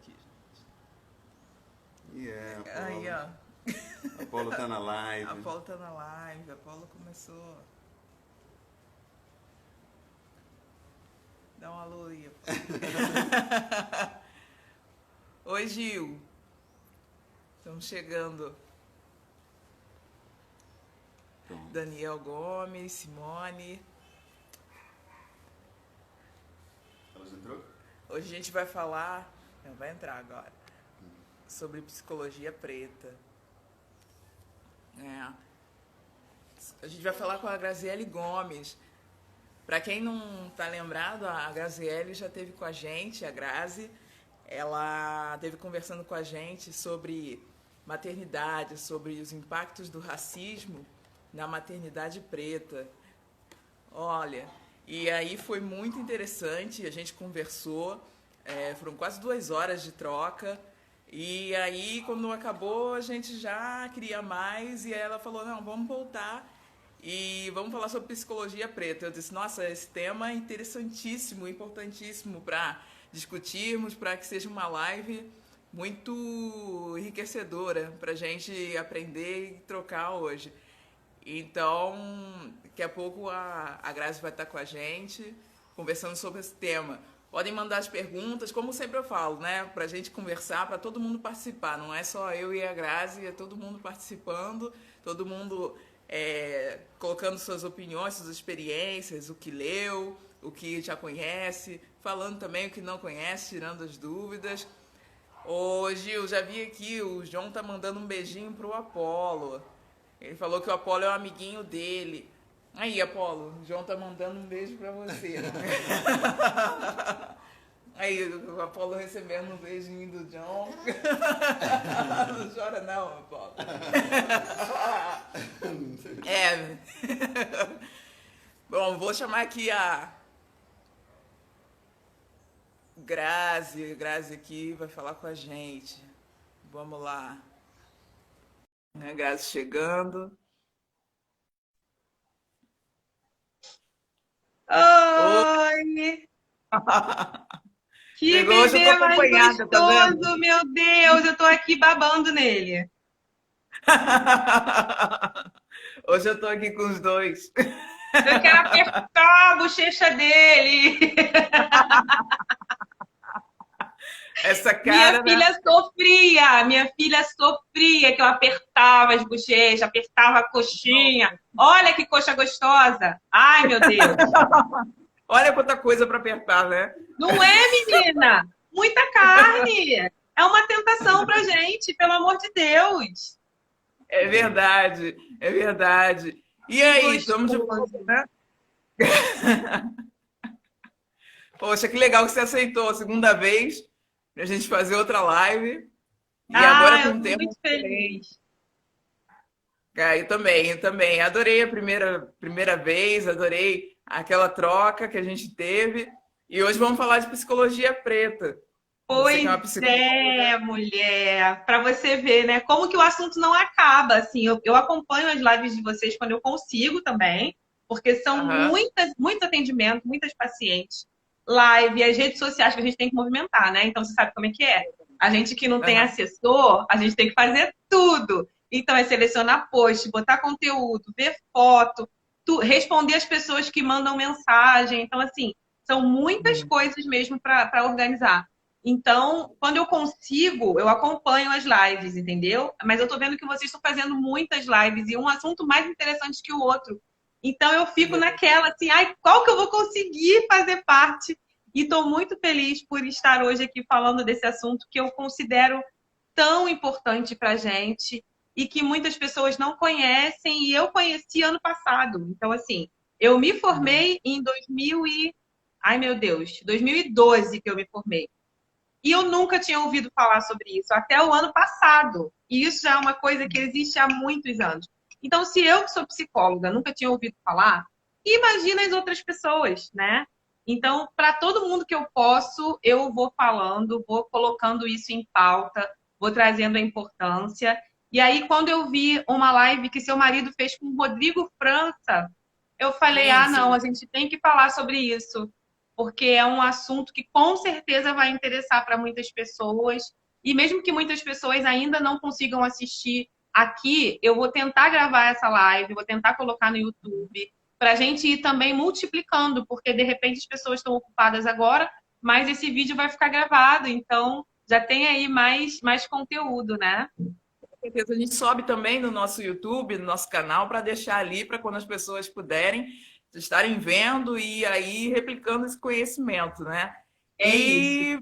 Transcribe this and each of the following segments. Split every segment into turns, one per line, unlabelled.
aqui, gente.
Aí, ó.
Apolo tá na live.
A Apolo tá na live. A Apolo começou. Dá um alô aí, Apolo. Oi, Gil. Estamos chegando.
Pronto.
Daniel Gomes, Simone.
Elas entrou?
Hoje a gente vai falar, vai entrar agora, sobre psicologia preta. A gente vai falar com a Graziele Gomes. Para quem não está lembrado, a Graziele já esteve com a gente, a Grazi. Ela esteve conversando com a gente sobre maternidade, sobre os impactos do racismo na maternidade preta. Olha, e aí foi muito interessante, a gente conversou, foram quase 2 horas de troca, e aí quando acabou a gente já queria mais, e aí ela falou, não, vamos voltar e vamos falar sobre psicologia preta. Eu disse, nossa, esse tema é interessantíssimo, importantíssimo para discutirmos, para que seja uma live muito enriquecedora para a gente aprender e trocar hoje. Então, daqui a pouco a Grazi vai estar com a gente, conversando sobre esse tema. Podem mandar as perguntas, como sempre eu falo, né? Para a gente conversar, para todo mundo participar. Não é só eu e a Grazi, é todo mundo participando, todo mundo colocando suas opiniões, suas experiências, o que leu, o que já conhece, falando também o que não conhece, tirando as dúvidas. Ô, Gil, já vi aqui, o João tá mandando um beijinho pro Apolo. Ele falou que o Apolo é um amiguinho dele. Aí, Apolo, o João tá mandando um beijo pra você. Aí, o Apolo recebendo um beijinho do John. Não chora não, Apolo. Bom, vou chamar aqui a Grazi. Grazi aqui vai falar com a gente. Vamos lá. A Grazi chegando.
Oi! Que
Chegou, hoje eu tô
bebê mais
acompanhada, tá vendo?
gostoso, meu Deus! Eu tô aqui babando nele.
Hoje eu tô aqui com os dois.
Eu quero apertar a bochecha dele.
Essa cara, né?
Minha filha sofria que eu apertava as bochechas, apertava a coxinha. Olha que coxa gostosa! Ai, meu Deus!
Olha quanta coisa para apertar, né?
Não é, menina? Muita carne! É uma tentação pra gente, pelo amor de Deus!
É verdade, é verdade. E aí, estamos de volta, né? Poxa, que legal que você aceitou a segunda vez pra gente fazer outra live. E agora com
Eu
um
tô
tema
muito feliz.
Eu também. Adorei a primeira vez, adorei aquela troca que a gente teve. E hoje vamos falar de psicologia preta. Você que é uma
Pois
psicóloga.
é, mulher, para você ver, né? Como que o assunto não acaba, assim. Eu acompanho as lives de vocês quando eu consigo também, porque são
Aham,
muito atendimento, muitas pacientes, live, as redes sociais que a gente tem que movimentar, né? Então você sabe como é que é. A gente que não tem
aham.
assessor, a gente tem que fazer tudo. Então é selecionar post, botar conteúdo, ver foto, responder as pessoas que mandam mensagem. Então, assim, são muitas coisas mesmo para organizar. Então, quando eu consigo, eu acompanho as lives, entendeu? Mas eu tô vendo que vocês estão fazendo muitas lives e um assunto mais interessante que o outro. Então, eu fico naquela assim, ai, qual que eu vou conseguir fazer parte? E estou muito feliz por estar hoje aqui falando desse assunto que eu considero tão importante para gente e que muitas pessoas não conhecem e eu conheci ano passado. Então, assim, eu me formei em 2000 e... Ai, meu Deus, 2012 que eu me formei. E eu nunca tinha ouvido falar sobre isso, até o ano passado. E isso já é uma coisa que existe há muitos anos. Então, se eu, que sou psicóloga, nunca tinha ouvido falar, imagina as outras pessoas, né? Então, para todo mundo que eu posso, eu vou falando, vou colocando isso em pauta, vou trazendo a importância. E aí, quando eu vi uma live que seu marido fez com o Rodrigo França, eu falei,
Sim,
ah, não,
sim.
a gente tem que falar sobre isso. porque é um assunto que com certeza vai interessar para muitas pessoas. E mesmo que muitas pessoas ainda não consigam assistir aqui, eu vou tentar gravar essa live, vou tentar colocar no YouTube, para a gente ir também multiplicando, porque de repente as pessoas estão ocupadas agora, mas esse vídeo vai ficar gravado, então já tem aí mais conteúdo, né?
Com certeza. A gente sobe também no nosso YouTube, no nosso canal, para deixar ali para quando as pessoas puderem estarem vendo e aí replicando esse conhecimento, né?
É isso.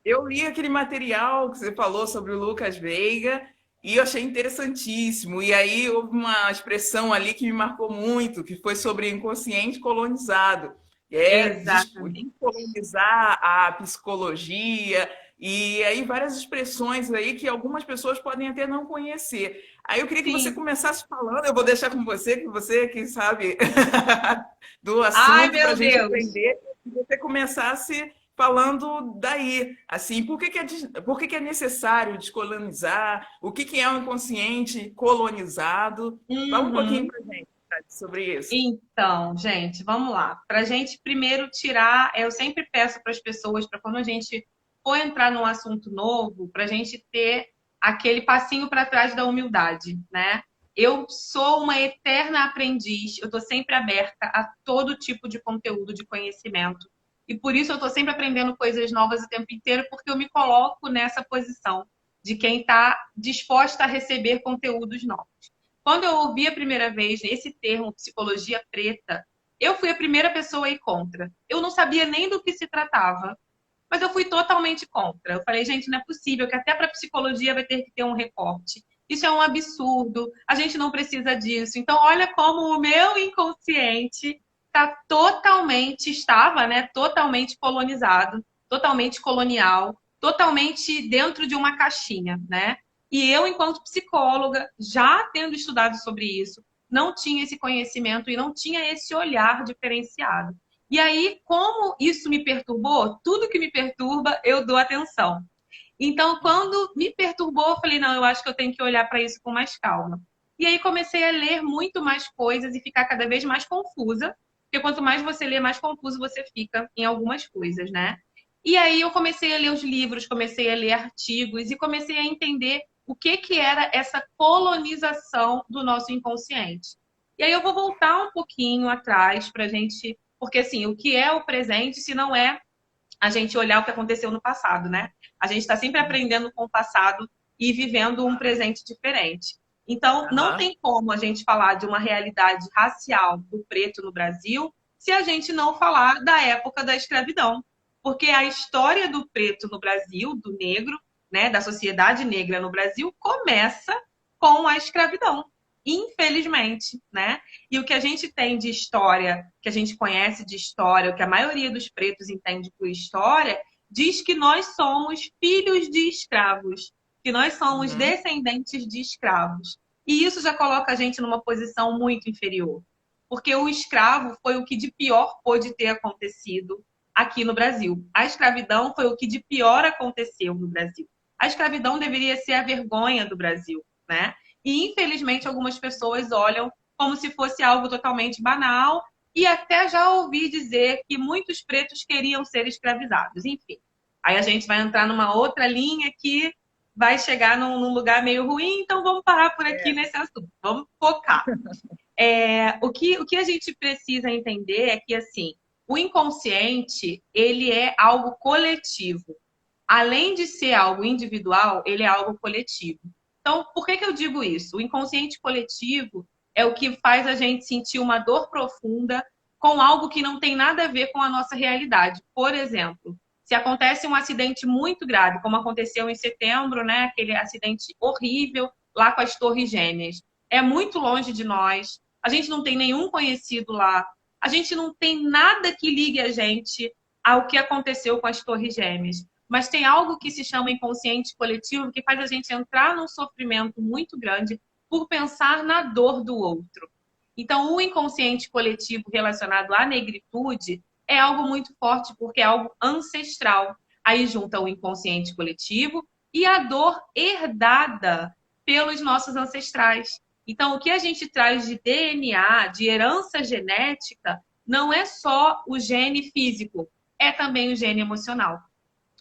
E eu li aquele material que você falou sobre o Lucas Veiga e eu achei interessantíssimo. E aí houve uma expressão ali que me marcou muito, que foi sobre inconsciente colonizado. É
Exatamente.
descolonizar a psicologia, e aí várias expressões aí que algumas pessoas podem até não conhecer. Aí eu queria que você
Sim.
começasse falando, eu vou deixar com você, que você que sabe do
Ai,
assunto para a
meu
gente
Deus.
aprender, que você começasse falando daí, assim, por que é necessário descolonizar, o que é o inconsciente colonizado? Fala um pouquinho
Uhum.
para a gente sobre isso.
Então, gente, vamos lá. Para a gente primeiro tirar, eu sempre peço para as pessoas, para quando a gente for entrar num assunto novo, para a gente ter aquele passinho para trás da humildade, né? Eu sou uma eterna aprendiz, eu estou sempre aberta a todo tipo de conteúdo, de conhecimento. E por isso eu estou sempre aprendendo coisas novas o tempo inteiro, porque eu me coloco nessa posição de quem está disposta a receber conteúdos novos. Quando eu ouvi a primeira vez esse termo psicologia preta, eu fui a primeira pessoa a ir contra. Eu não sabia nem do que se tratava, mas eu fui totalmente contra. Eu falei, gente, não é possível que até para psicologia vai ter que ter um recorte. Isso é um absurdo, a gente não precisa disso. Então, olha como o meu inconsciente estava, né, totalmente colonizado, totalmente colonial, totalmente dentro de uma caixinha, né? E eu, enquanto psicóloga, já tendo estudado sobre isso, não tinha esse conhecimento e não tinha esse olhar diferenciado. E aí, como isso me perturbou, tudo que me perturba, eu dou atenção. Então, quando me perturbou, eu falei, não, eu acho que eu tenho que olhar para isso com mais calma. E aí comecei a ler muito mais coisas e ficar cada vez mais confusa, porque quanto mais você lê, mais confuso você fica em algumas coisas, né? E aí eu comecei a ler os livros, comecei a ler artigos e comecei a entender o que era essa colonização do nosso inconsciente. E aí eu vou voltar um pouquinho atrás para a gente, porque assim, o que é o presente se não é a gente olhar o que aconteceu no passado, né? A gente está sempre aprendendo com o passado e vivendo um presente diferente. Então, não
Aham.
tem como a gente falar de uma realidade racial do preto no Brasil se a gente não falar da época da escravidão. Porque a história do preto no Brasil, do negro, né, da sociedade negra no Brasil, começa com a escravidão. Infelizmente, né? E o que a gente tem de história, que a gente conhece de história, o que a maioria dos pretos entende por história, diz que nós somos filhos de escravos, que nós somos
Uhum.
descendentes de escravos. E isso já coloca a gente numa posição muito inferior. Porque o escravo foi o que de pior pôde ter acontecido aqui no Brasil. A escravidão foi o que de pior aconteceu no Brasil. A escravidão deveria ser a vergonha do Brasil, né? E, infelizmente, algumas pessoas olham como se fosse algo totalmente banal e até já ouvi dizer que muitos pretos queriam ser escravizados. Enfim, aí a gente vai entrar numa outra linha que vai chegar num lugar meio ruim, então vamos parar por aqui
É.
nesse assunto. Vamos focar. O que a gente precisa entender é que, assim, o inconsciente, ele é algo coletivo. Além de ser algo individual, ele é algo coletivo. Então, por que eu digo isso? O inconsciente coletivo é o que faz a gente sentir uma dor profunda com algo que não tem nada a ver com a nossa realidade. Por exemplo, se acontece um acidente muito grave, como aconteceu em setembro, né, aquele acidente horrível lá com as Torres Gêmeas, é muito longe de nós, a gente não tem nenhum conhecido lá, a gente não tem nada que ligue a gente ao que aconteceu com as Torres Gêmeas. Mas tem algo que se chama inconsciente coletivo que faz a gente entrar num sofrimento muito grande por pensar na dor do outro. Então, o inconsciente coletivo relacionado à negritude é algo muito forte porque é algo ancestral. Aí junta o inconsciente coletivo e a dor herdada pelos nossos ancestrais. Então, o que a gente traz de DNA, de herança genética, não é só o gene físico, é também o gene emocional.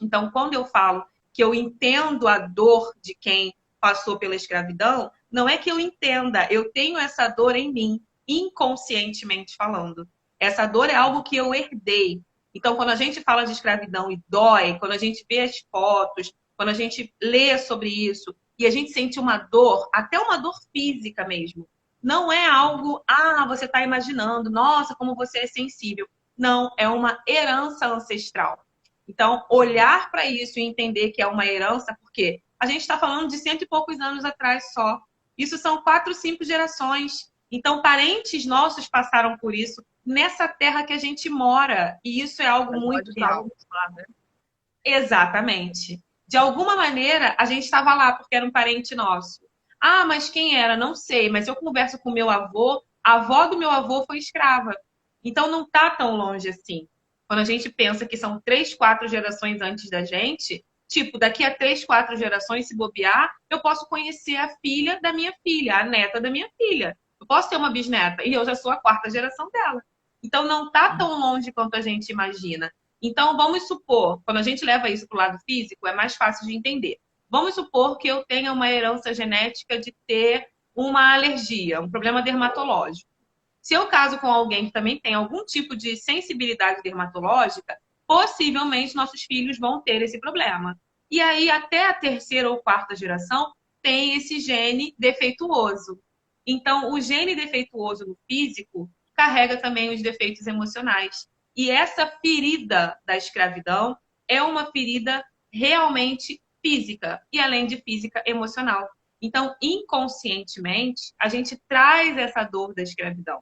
Então, quando eu falo que eu entendo a dor de quem passou pela escravidão, não é que eu entenda, eu tenho essa dor em mim, inconscientemente falando. Essa dor é algo que eu herdei. Então, quando a gente fala de escravidão e dói, quando a gente vê as fotos, quando a gente lê sobre isso e a gente sente uma dor, até uma dor física mesmo, não é algo, você está imaginando, nossa, como você é sensível. Não, é uma herança ancestral. Então, olhar para isso e entender que é uma herança, porque a gente está falando de 100 e poucos anos atrás só. Isso são 4, 5 gerações. Então, parentes nossos passaram por isso nessa terra que a gente mora. E isso é algo muito real.
Lá, né?
Exatamente. De alguma maneira, a gente estava lá porque era um parente nosso. Mas quem era? Não sei. Mas eu converso com meu avô, a avó do meu avô foi escrava. Então, não está tão longe assim. Quando a gente pensa que são 3, 4 gerações antes da gente, tipo, daqui a 3, 4 gerações, se bobear, eu posso conhecer a filha da minha filha, a neta da minha filha. Eu posso ter uma bisneta e eu já sou a 4ª geração dela. Então, não está tão longe quanto a gente imagina. Então, vamos supor, quando a gente leva isso para o lado físico, é mais fácil de entender. Vamos supor que eu tenha uma herança genética de ter uma alergia, um problema dermatológico. Se eu caso com alguém que também tem algum tipo de sensibilidade dermatológica, possivelmente nossos filhos vão ter esse problema. E aí, até a 3ª ou 4ª geração, tem esse gene defeituoso. Então, o gene defeituoso no físico carrega também os defeitos emocionais. E essa ferida da escravidão é uma ferida realmente física, e além de física, emocional. Então, inconscientemente, a gente traz essa dor da escravidão.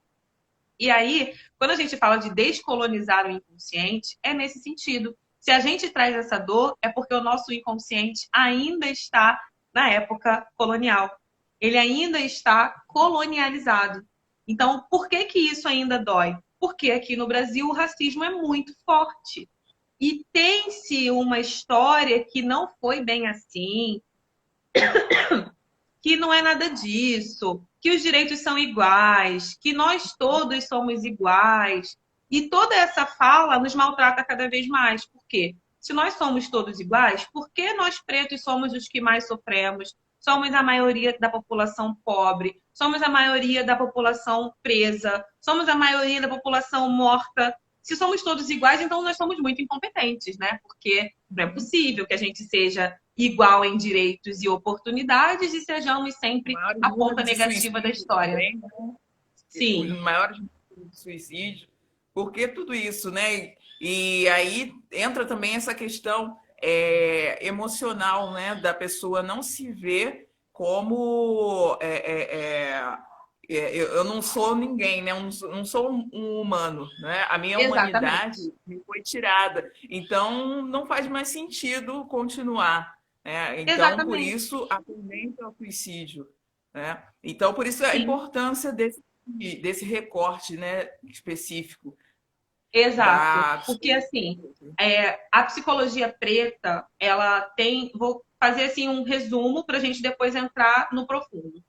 E aí, quando a gente fala de descolonizar o inconsciente, é nesse sentido. Se a gente traz essa dor, é porque o nosso inconsciente ainda está na época colonial. Ele ainda está colonializado. Então, por que que isso ainda dói? Porque aqui no Brasil o racismo é muito forte. E tem-se uma história que não foi bem assim, que não é nada disso, que os direitos são iguais, que nós todos somos iguais. E toda essa fala nos maltrata cada vez mais. Por quê? Se nós somos todos iguais, por que nós pretos somos os que mais sofremos? Somos a maioria da população pobre, somos a maioria da população presa, somos a maioria da população morta. Se somos todos iguais, então nós somos muito incompetentes, né? Porque não é possível que a gente seja igual em direitos e oportunidades e sejamos sempre a ponta negativa da história.
Também, né?
Sim.
Os maiores números de suicídio. Por que tudo isso, né? E aí entra também essa questão emocional, né? Da pessoa não se ver como... eu não sou ninguém, né? Eu não sou um humano, né? A minha humanidade me foi tirada. Então, não faz mais sentido continuar. Né? Então, por isso, a tendência ao suicídio. Né? Então, por isso a importância desse recorte, né, específico.
Exato. Porque, assim, a psicologia preta, ela tem... Vou fazer, assim, um resumo para a gente depois entrar no profundo.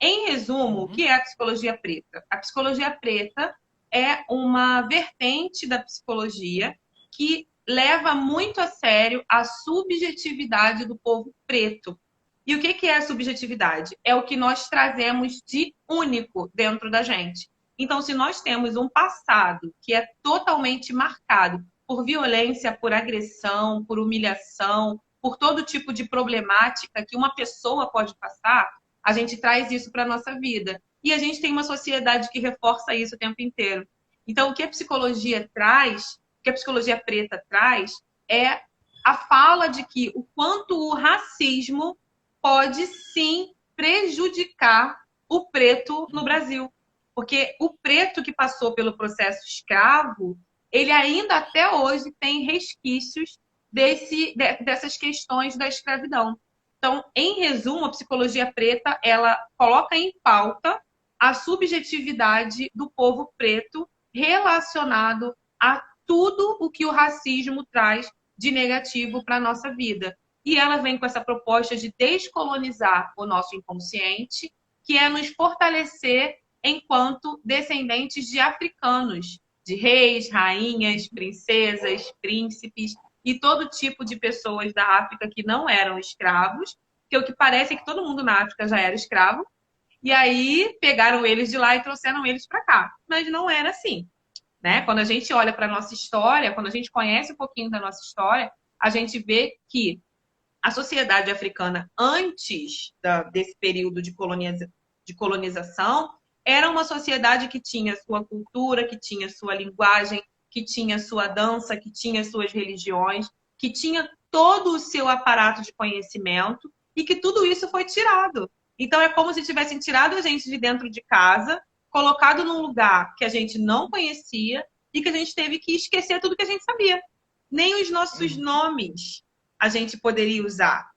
Em resumo, o que é a psicologia preta? A psicologia preta é uma vertente da psicologia que leva muito a sério a subjetividade do povo preto. E o que é a subjetividade? É o que nós trazemos de único dentro da gente. Então, se nós temos um passado que é totalmente marcado por violência, por agressão, por humilhação, por todo tipo de problemática que uma pessoa pode passar, a gente traz isso para a nossa vida. E a gente tem uma sociedade que reforça isso o tempo inteiro. Então, o que a psicologia traz, o que a psicologia preta traz, é a fala de que o quanto o racismo pode, sim, prejudicar o preto no Brasil. Porque o preto que passou pelo processo escravo, ele ainda até hoje tem resquícios dessas questões da escravidão. Então, em resumo, a psicologia preta, ela coloca em pauta a subjetividade do povo preto relacionado a tudo o que o racismo traz de negativo para a nossa vida. E ela vem com essa proposta de descolonizar o nosso inconsciente, que é nos fortalecer enquanto descendentes de africanos, de reis, rainhas, princesas, príncipes e todo tipo de pessoas da África que não eram escravos, que o que parece é que todo mundo na África já era escravo, e aí pegaram eles de lá e trouxeram eles para cá. Mas não era assim, né? Quando a gente olha para a nossa história, quando a gente conhece um pouquinho da nossa história, a gente vê que a sociedade africana, antes desse período de colonização, era uma sociedade que tinha sua cultura, que tinha sua linguagem, que tinha sua dança, que tinha suas religiões, que tinha todo o seu aparato de conhecimento e que tudo isso foi tirado. Então, é como se tivessem tirado a gente de dentro de casa, colocado num lugar que a gente não conhecia e que a gente teve que esquecer tudo que a gente sabia. Nem os nossos nomes a gente poderia usar.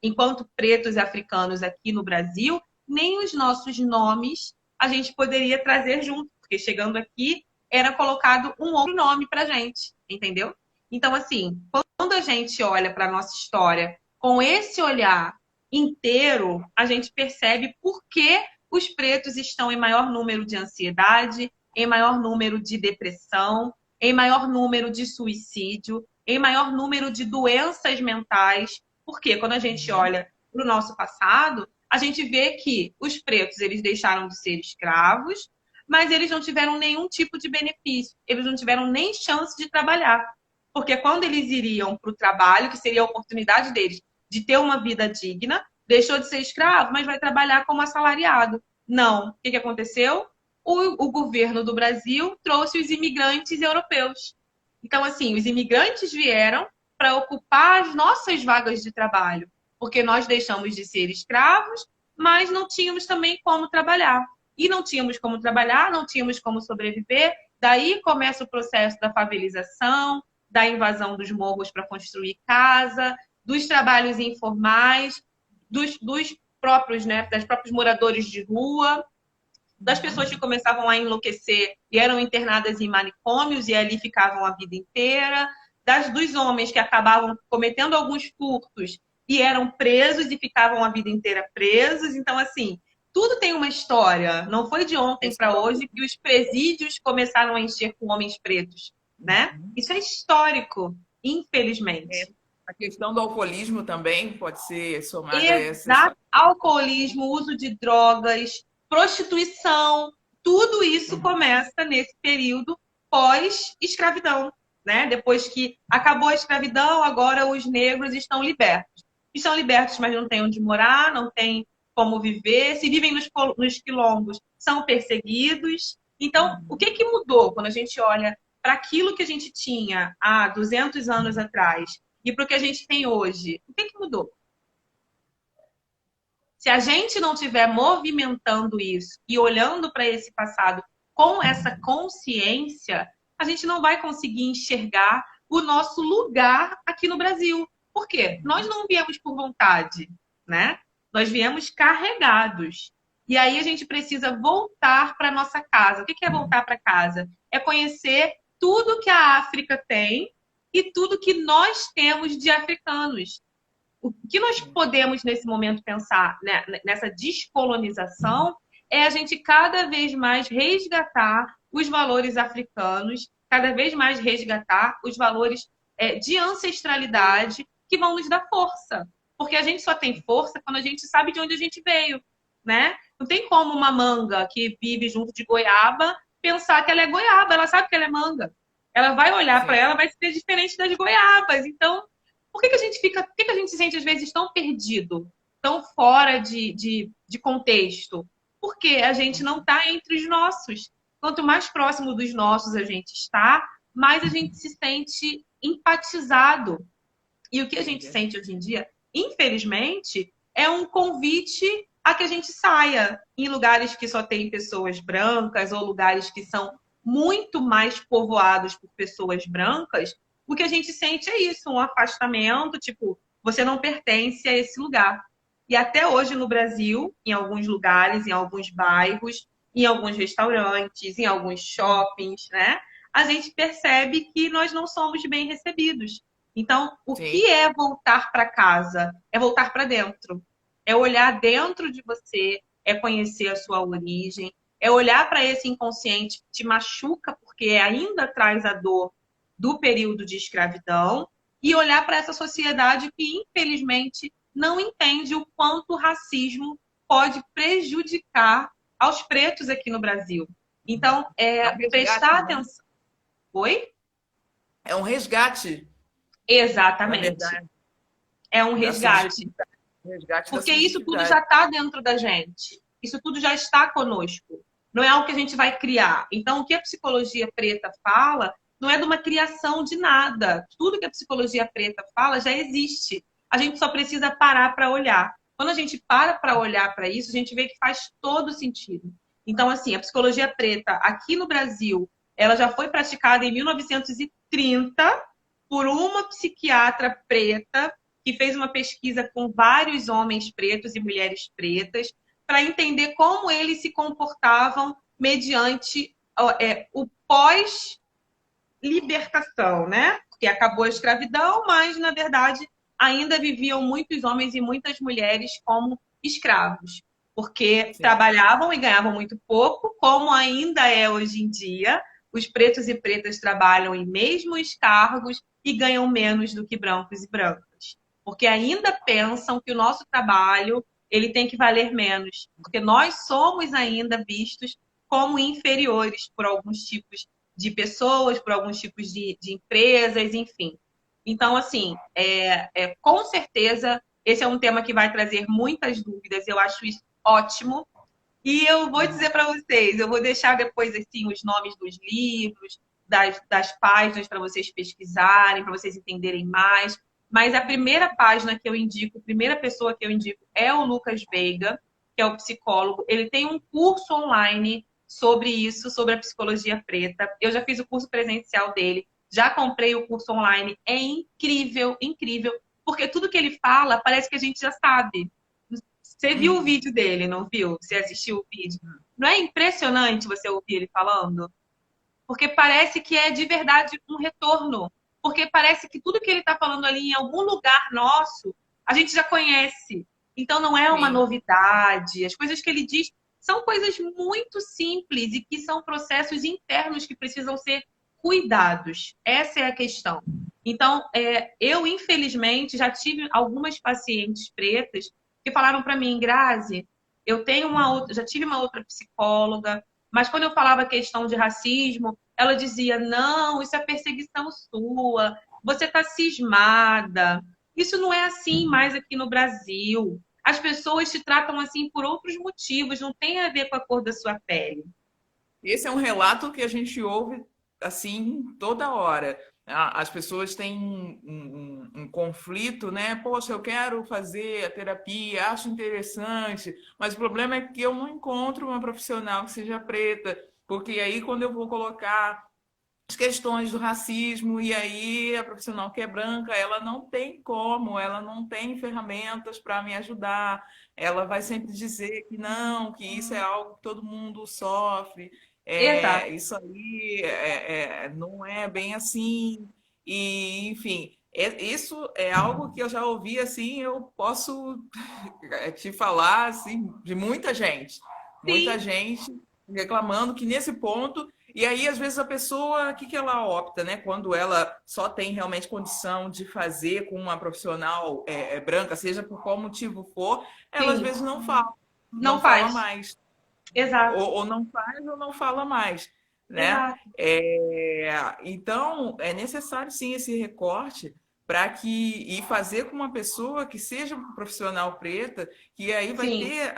Enquanto pretos e africanos aqui no Brasil, nem os nossos nomes a gente poderia trazer junto, porque chegando aqui era colocado um outro nome pra gente, entendeu? Então, assim, quando a gente olha para a nossa história com esse olhar inteiro, a gente percebe por que os pretos estão em maior número de ansiedade, em maior número de depressão, em maior número de suicídio, em maior número de doenças mentais. Porque quando a gente olha para o nosso passado, a gente vê que os pretos eles deixaram de ser escravos, mas eles não tiveram nenhum tipo de benefício, eles não tiveram nem chance de trabalhar. Porque quando eles iriam para o trabalho, que seria a oportunidade deles de ter uma vida digna, deixou de ser escravo, mas vai trabalhar como assalariado. Não. O que aconteceu? O governo do Brasil trouxe os imigrantes europeus. Então, assim, os imigrantes vieram para ocupar as nossas vagas de trabalho, porque nós deixamos de ser escravos, mas não tínhamos também como trabalhar. E não tínhamos como trabalhar, não tínhamos como sobreviver. Daí começa o processo da favelização, da invasão dos morros para construir casa, dos trabalhos informais, dos próprios, né, das próprios moradores de rua, das pessoas que começavam a enlouquecer e eram internadas em manicômios e ali ficavam a vida inteira, dos homens que acabavam cometendo alguns furtos e eram presos e ficavam a vida inteira presos. Então, assim, tudo tem uma história. Não foi de ontem para hoje que os presídios começaram a encher com homens pretos, né? Isso é histórico, infelizmente.
A questão do alcoolismo também pode ser somada a essa.
Exato. Alcoolismo, uso de drogas, prostituição, tudo isso começa nesse período pós-escravidão, né? Depois que acabou a escravidão, agora os negros estão libertos. Estão libertos, mas não têm onde morar, não têm como viver. Se vivem nos quilombos, são perseguidos. Então, o que mudou quando a gente olha para aquilo que a gente tinha há 200 anos atrás e para o que a gente tem hoje? O que mudou? Se a gente não estiver movimentando isso e olhando para esse passado com essa consciência, a gente não vai conseguir enxergar o nosso lugar aqui no Brasil. Por quê? Nós não viemos por vontade, né? Nós viemos carregados. E aí a gente precisa voltar para nossa casa. O que é voltar para casa? É conhecer tudo que a África tem e tudo que nós temos de africanos. O que nós podemos, nesse momento, pensar, né, nessa descolonização é a gente cada vez mais resgatar os valores africanos, cada vez mais resgatar os valores de ancestralidade que vão nos dar força. Porque a gente só tem força quando a gente sabe de onde a gente veio, né? Não tem como uma manga que vive junto de goiaba pensar que ela é goiaba, ela sabe que ela é manga. Ela vai olhar para ela, vai ser diferente das goiabas. Então, por que a gente fica, por que a gente se sente às vezes tão perdido, tão fora de contexto? Porque a gente não está entre os nossos. Quanto mais próximo dos nossos a gente está, mais a gente se sente empatizado. E o que a gente sente hoje em dia, infelizmente, é um convite a que a gente saia em lugares que só tem pessoas brancas ou lugares que são muito mais povoados por pessoas brancas. O que a gente sente é isso, um afastamento, tipo, você não pertence a esse lugar. E até hoje no Brasil, em alguns lugares, em alguns bairros, em alguns restaurantes, em alguns shoppings, né? A gente percebe que nós não somos bem recebidos. Então, o que é voltar para casa? É voltar para dentro. É olhar dentro de você, é conhecer a sua origem, é olhar para esse inconsciente que te machuca porque porque ainda traz a dor do período de escravidão, e olhar para essa sociedade que, infelizmente, não entende o quanto o racismo pode prejudicar aos pretos aqui no Brasil. Então,
resgate,
prestar
né?
atenção. Oi?
É um resgate, na
Exatamente.
verdade,
É um
da
resgate.
subjetividade. Resgate da
Porque isso tudo
subjetividade.
já está dentro da gente. Isso tudo já está conosco. Não é algo que a gente vai criar. Então, o que a psicologia preta fala não é de uma criação de nada. Tudo que a psicologia preta fala já existe. A gente só precisa parar para olhar. Quando a gente para olhar para isso, a gente vê que faz todo sentido. Então, assim, a psicologia preta aqui no Brasil, ela já foi praticada em 1930 por uma psiquiatra preta que fez uma pesquisa com vários homens pretos e mulheres pretas para entender como eles se comportavam mediante o pós-libertação, né? Porque acabou a escravidão, mas, na verdade, ainda viviam muitos homens e muitas mulheres como escravos, porque
Sim.
trabalhavam e ganhavam muito pouco, como ainda é hoje em dia. Os pretos e pretas trabalham em mesmos cargos e ganham menos do que brancos e brancas. Porque ainda pensam que o nosso trabalho ele tem que valer menos. Porque nós somos ainda vistos como inferiores por alguns tipos de pessoas, por alguns tipos de empresas, enfim. Então, assim, com certeza, esse é um tema que vai trazer muitas dúvidas. Eu acho isso ótimo. E eu vou dizer para vocês, eu vou deixar depois assim, os nomes dos livros, das páginas para vocês pesquisarem, para vocês entenderem mais. Mas a primeira página que eu indico, a primeira pessoa que eu indico é o Lucas Veiga, que é o psicólogo. Ele tem um curso online sobre isso, sobre a psicologia preta. Eu já fiz o curso presencial dele, já comprei o curso online. É incrível, incrível, porque tudo que ele fala parece que a gente já sabe. Você viu o vídeo dele, não viu? Você assistiu o vídeo? Não é impressionante você ouvir ele falando? Porque parece que é de verdade um retorno. Porque parece que tudo que ele está falando ali em algum lugar nosso, a gente já conhece. Então não é uma
Sim.
novidade. As coisas que ele diz são coisas muito simples e que são processos internos que precisam ser cuidados. Essa é a questão. Então, eu, infelizmente, já tive algumas pacientes pretas que falaram para mim, Grazi, eu tenho já tive uma outra psicóloga, mas quando eu falava questão de racismo, ela dizia, não, isso é perseguição sua, você está cismada. Isso não é assim mais aqui no Brasil. As pessoas te tratam assim por outros motivos, não tem a ver com a cor da sua pele.
Esse é um relato que a gente ouve assim toda hora. As pessoas têm um conflito, né? Poxa, eu quero fazer a terapia, acho interessante, mas o problema é que eu não encontro uma profissional que seja preta, porque aí quando eu vou colocar as questões do racismo, e aí a profissional que é branca, ela não tem como, ela não tem ferramentas para me ajudar, ela vai sempre dizer que não, que isso é algo que todo mundo sofre,
Exato.
isso aí não é bem assim, e enfim, isso é algo que eu já ouvi assim, eu posso te falar assim, de muita
Sim,
gente reclamando que nesse ponto e aí, às vezes, a pessoa, o que ela opta, né? Quando ela só tem realmente condição de fazer com uma profissional branca, seja por qual motivo for, ela às
sim.
vezes não fala,
Não
não fala
faz.
mais.
Exato.
Ou não faz ou não fala mais, né?
Exato.
Então, é necessário sim esse recorte para que e fazer com uma pessoa que seja um profissional preta, que aí vai
Sim,
ter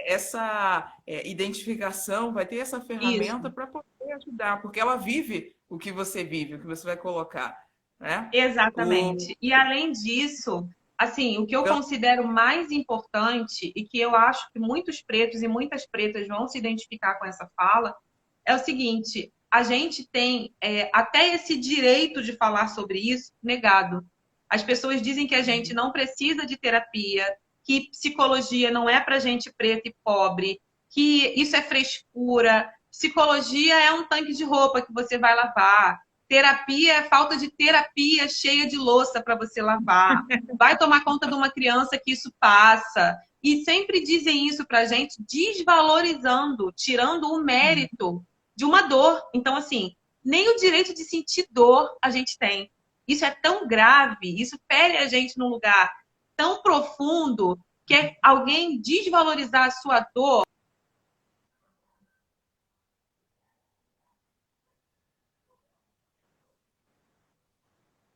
essa identificação, vai ter essa
isso.
ferramenta para poder ajudar, porque ela vive o que você vive, o que você vai colocar, né? O,
Exatamente. E além disso, assim, o que eu
então,
considero mais importante e que eu acho que muitos pretos e muitas pretas vão se identificar com essa fala é o seguinte: a gente tem até esse direito de falar sobre isso negado. As pessoas dizem que a gente não precisa de terapia, que psicologia não é para gente preta e pobre, que isso é frescura, psicologia é um tanque de roupa que você vai lavar. Terapia é falta de terapia cheia de louça para você lavar. Vai tomar conta de uma criança que isso passa. E sempre dizem isso pra gente, desvalorizando, tirando o mérito de uma dor. Então, assim, Nem o direito de sentir dor a gente tem. Isso é tão grave, isso fere a gente num lugar tão profundo que é alguém desvalorizar a sua dor.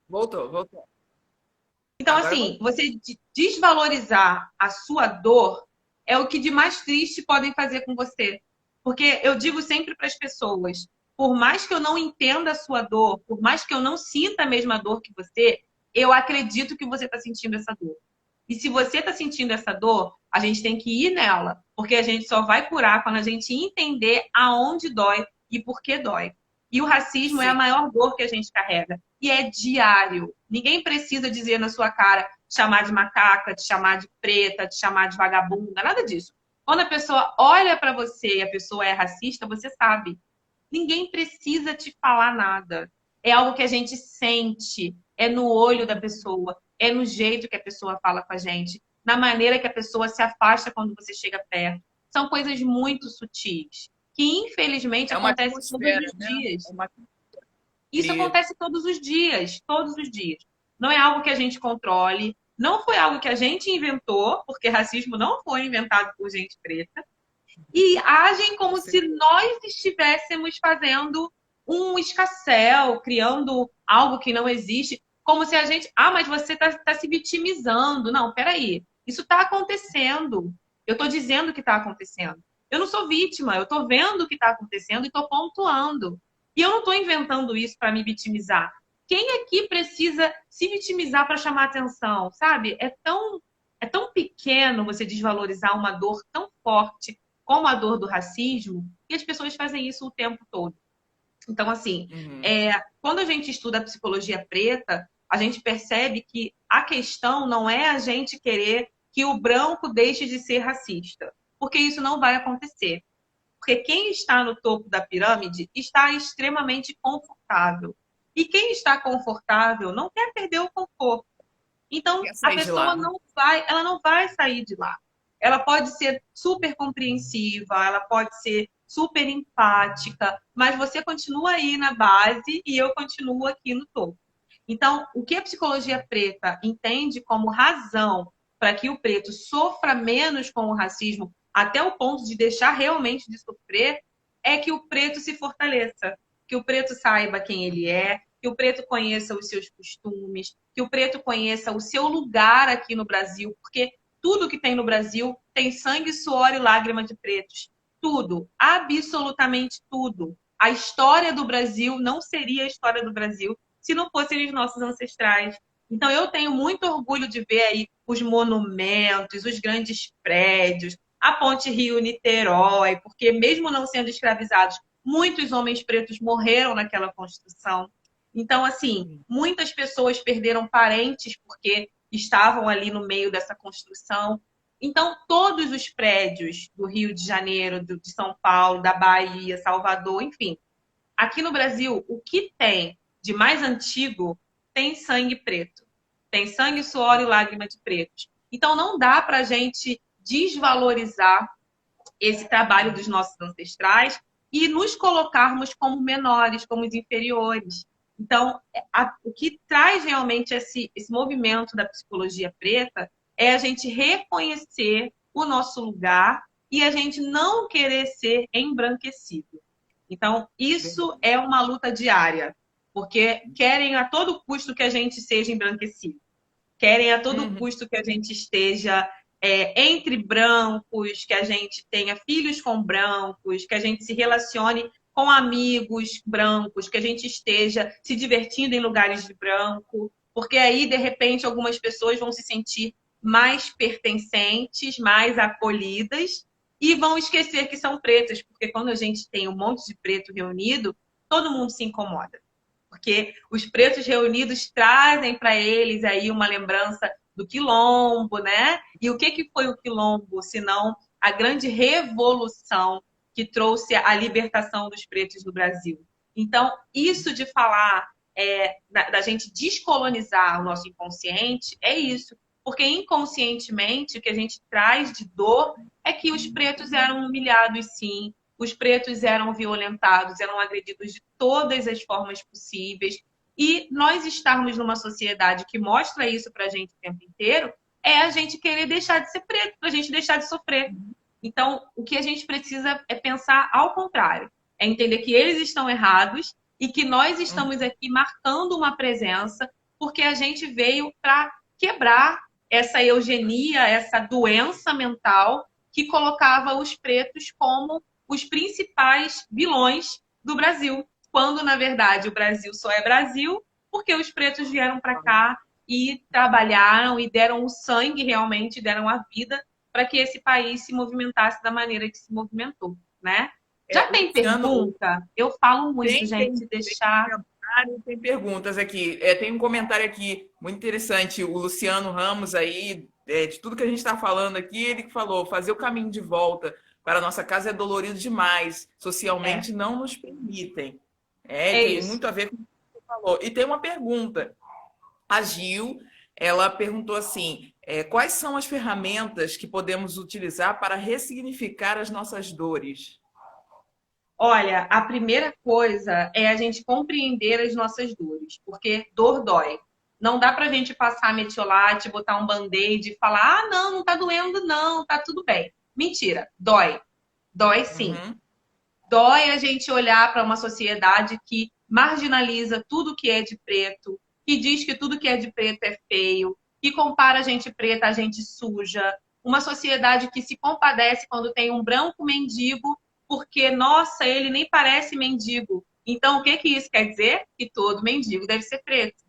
Voltou, voltou.
Então,
Agora
assim,
voltou.
você desvalorizar a sua dor é o que de mais triste podem fazer com você. Porque eu digo sempre para as pessoas, por mais que eu não entenda a sua dor, por mais que eu não sinta a mesma dor que você, eu acredito que você está sentindo essa dor. E se você está sentindo essa dor, a gente tem que ir nela, porque a gente só vai curar quando a gente entender aonde dói e por que dói. E o racismo é a
Sim.
maior dor que a gente carrega. E é diário. Ninguém precisa dizer na sua cara, te chamar de macaca, te chamar de preta, te chamar de vagabunda, nada disso. Quando a pessoa olha para você e a pessoa é racista, você sabe. Ninguém precisa te falar nada. É algo que a gente sente, é no olho da pessoa, é no jeito que a pessoa fala com a gente, na maneira que a pessoa se afasta quando você chega perto. São coisas muito sutis, que infelizmente
É uma
acontecem todos
atmosfera,
os
né?
dias.
É uma...
Isso acontece todos os dias, todos os dias. Não é algo que a gente controle, não foi algo que a gente inventou, porque racismo não foi inventado por gente preta, e agem como se nós estivéssemos fazendo um escarcéu, criando algo que não existe, como se a gente. Ah, mas você está se vitimizando. Não, peraí. Isso está acontecendo. Eu estou dizendo que está acontecendo. Eu não sou vítima, eu estou vendo o que está acontecendo e estou pontuando. E eu não estou inventando isso para me vitimizar. Quem aqui precisa se vitimizar para chamar atenção, sabe? É tão pequeno você desvalorizar uma dor tão forte como a dor do racismo, e as pessoas fazem isso o tempo todo. Então, assim,
Uhum.
quando a gente estuda a psicologia preta, a gente percebe que a questão não é a gente querer que o branco deixe de ser racista, porque isso não vai acontecer. Porque quem está no topo da pirâmide está extremamente confortável. E quem está confortável não quer perder o conforto. Então,
Quer
a
sair de
pessoa
lá?
ela não vai sair de lá. Ela pode ser super compreensiva, ela pode ser super empática, mas você continua aí na base e eu continuo aqui no topo. Então, o que a psicologia preta entende como razão para que o preto sofra menos com o racismo, até o ponto de deixar realmente de sofrer, é que o preto se fortaleça, que o preto saiba quem ele é, que o preto conheça os seus costumes, que o preto conheça o seu lugar aqui no Brasil, porque tudo que tem no Brasil tem sangue, suor e lágrima de pretos. Tudo, absolutamente tudo. A história do Brasil não seria a história do Brasil se não fossem os nossos ancestrais. Então eu tenho muito orgulho de ver aí os monumentos, os grandes prédios, a Ponte Rio-Niterói, porque mesmo não sendo escravizados, muitos homens pretos morreram naquela construção. Então, assim, muitas pessoas perderam parentes porque estavam ali no meio dessa construção. Então, todos os prédios do Rio de Janeiro, de São Paulo, da Bahia, Salvador, enfim, aqui no Brasil, o que tem de mais antigo tem sangue preto. Tem sangue, suor e lágrima de pretos. Então, não dá para a gente desvalorizar esse trabalho dos nossos ancestrais e nos colocarmos como menores, como inferiores. Então, o que traz realmente esse movimento da psicologia preta é a gente reconhecer o nosso lugar e a gente não querer ser embranquecido. Então, isso é uma luta diária, porque querem a todo custo que a gente seja embranquecido. Querem a todo
Uhum.
custo que a gente esteja entre brancos, que a gente tenha filhos com brancos, que a gente se relacione com amigos brancos, que a gente esteja se divertindo em lugares de branco, porque aí, de repente, algumas pessoas vão se sentir mais pertencentes, mais acolhidas e vão esquecer que são pretas, porque quando a gente tem um monte de preto reunido, todo mundo se incomoda. Porque os pretos reunidos trazem para eles aí uma lembrança do quilombo, né? E o que foi o quilombo, senão a grande revolução que trouxe a libertação dos pretos no Brasil. Então, isso de falar da gente descolonizar o nosso inconsciente é isso. Porque inconscientemente o que a gente traz de dor é que os pretos eram humilhados, sim, os pretos eram violentados, eram agredidos de todas as formas possíveis. E nós estarmos numa sociedade que mostra isso pra gente o tempo inteiro é a gente querer deixar de ser preto, pra gente deixar de sofrer. Então, o que a gente precisa é pensar ao contrário. É entender que eles estão errados e que nós estamos aqui marcando uma presença porque a gente veio para quebrar essa eugenia, essa doença mental que colocava os pretos como os principais vilões do Brasil. Quando, na verdade, o Brasil só é Brasil porque os pretos vieram para cá e trabalharam e deram o sangue realmente, deram a vida para que esse país se movimentasse da maneira que se movimentou, né? Já tem pergunta? Eu falo muito, gente, deixar...
Tem perguntas aqui. Tem um comentário aqui muito interessante. O Luciano Ramos aí, de tudo que a gente está falando aqui, ele falou, fazer o caminho de volta para a nossa casa é dolorido demais. Socialmente não nos permitem. Tem
isso.
muito a ver com o que você falou. E tem uma pergunta. A Gil, ela perguntou assim, quais são as ferramentas que podemos utilizar para ressignificar as nossas dores?
Olha, a primeira coisa é a gente compreender as nossas dores, porque dor dói. Não dá pra gente passar metiolate, botar um band-aid e falar, ah, não, não tá doendo não, tá tudo bem. Mentira, dói. Dói sim. Dói a gente olhar para uma sociedade que marginaliza tudo que é de preto, que diz que tudo que é de preto é feio, que compara a gente preta a gente suja. Uma sociedade que se compadece quando tem um branco mendigo, porque, nossa, ele nem parece mendigo. Então, o que isso quer dizer? Que todo mendigo deve ser preto.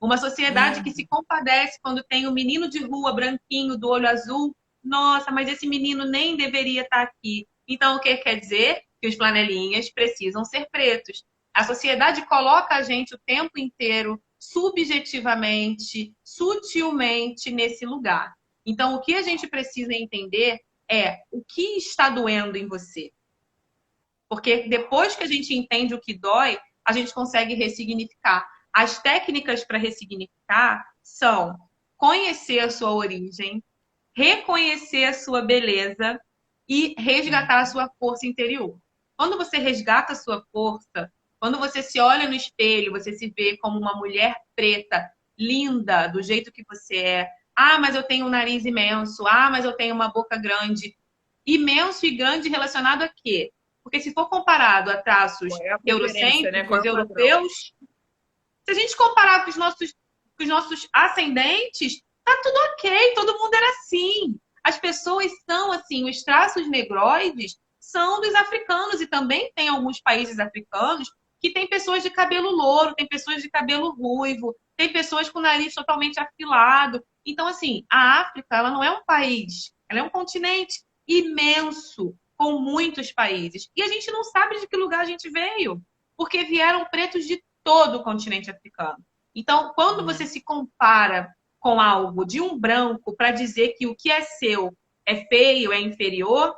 Uma sociedade que se compadece quando tem um menino de rua branquinho, do olho azul. Nossa, mas esse menino nem deveria estar aqui. Então, o que quer dizer? Que os flanelinhas precisam ser pretos. A sociedade coloca a gente o tempo inteiro, subjetivamente, sutilmente, nesse lugar. Então, o que a gente precisa entender é o que está doendo em você. Porque depois que a gente entende o que dói, a gente consegue ressignificar. As técnicas para ressignificar são conhecer a sua origem, reconhecer a sua beleza e resgatar a sua força interior. Quando você resgata a sua força, quando você se olha no espelho, você se vê como uma mulher preta, linda, do jeito que você é. Ah, mas eu tenho um nariz imenso. Ah, mas eu tenho uma boca grande. Imenso e grande relacionado a quê? Porque se for comparado a traços eurocêntricos, europeus, se a gente comparar com os nossos ascendentes, tá tudo ok, todo mundo era assim. As pessoas são assim, os traços negroides são dos africanos e também tem alguns países africanos que tem pessoas de cabelo louro, tem pessoas de cabelo ruivo, tem pessoas com o nariz totalmente afilado. Então, assim, a África, ela não é um país, ela é um continente imenso, com muitos países. E a gente não sabe de que lugar a gente veio, porque vieram pretos de todo o continente africano. Então, quando você se compara com algo de um branco para dizer que o que é seu é feio, é inferior,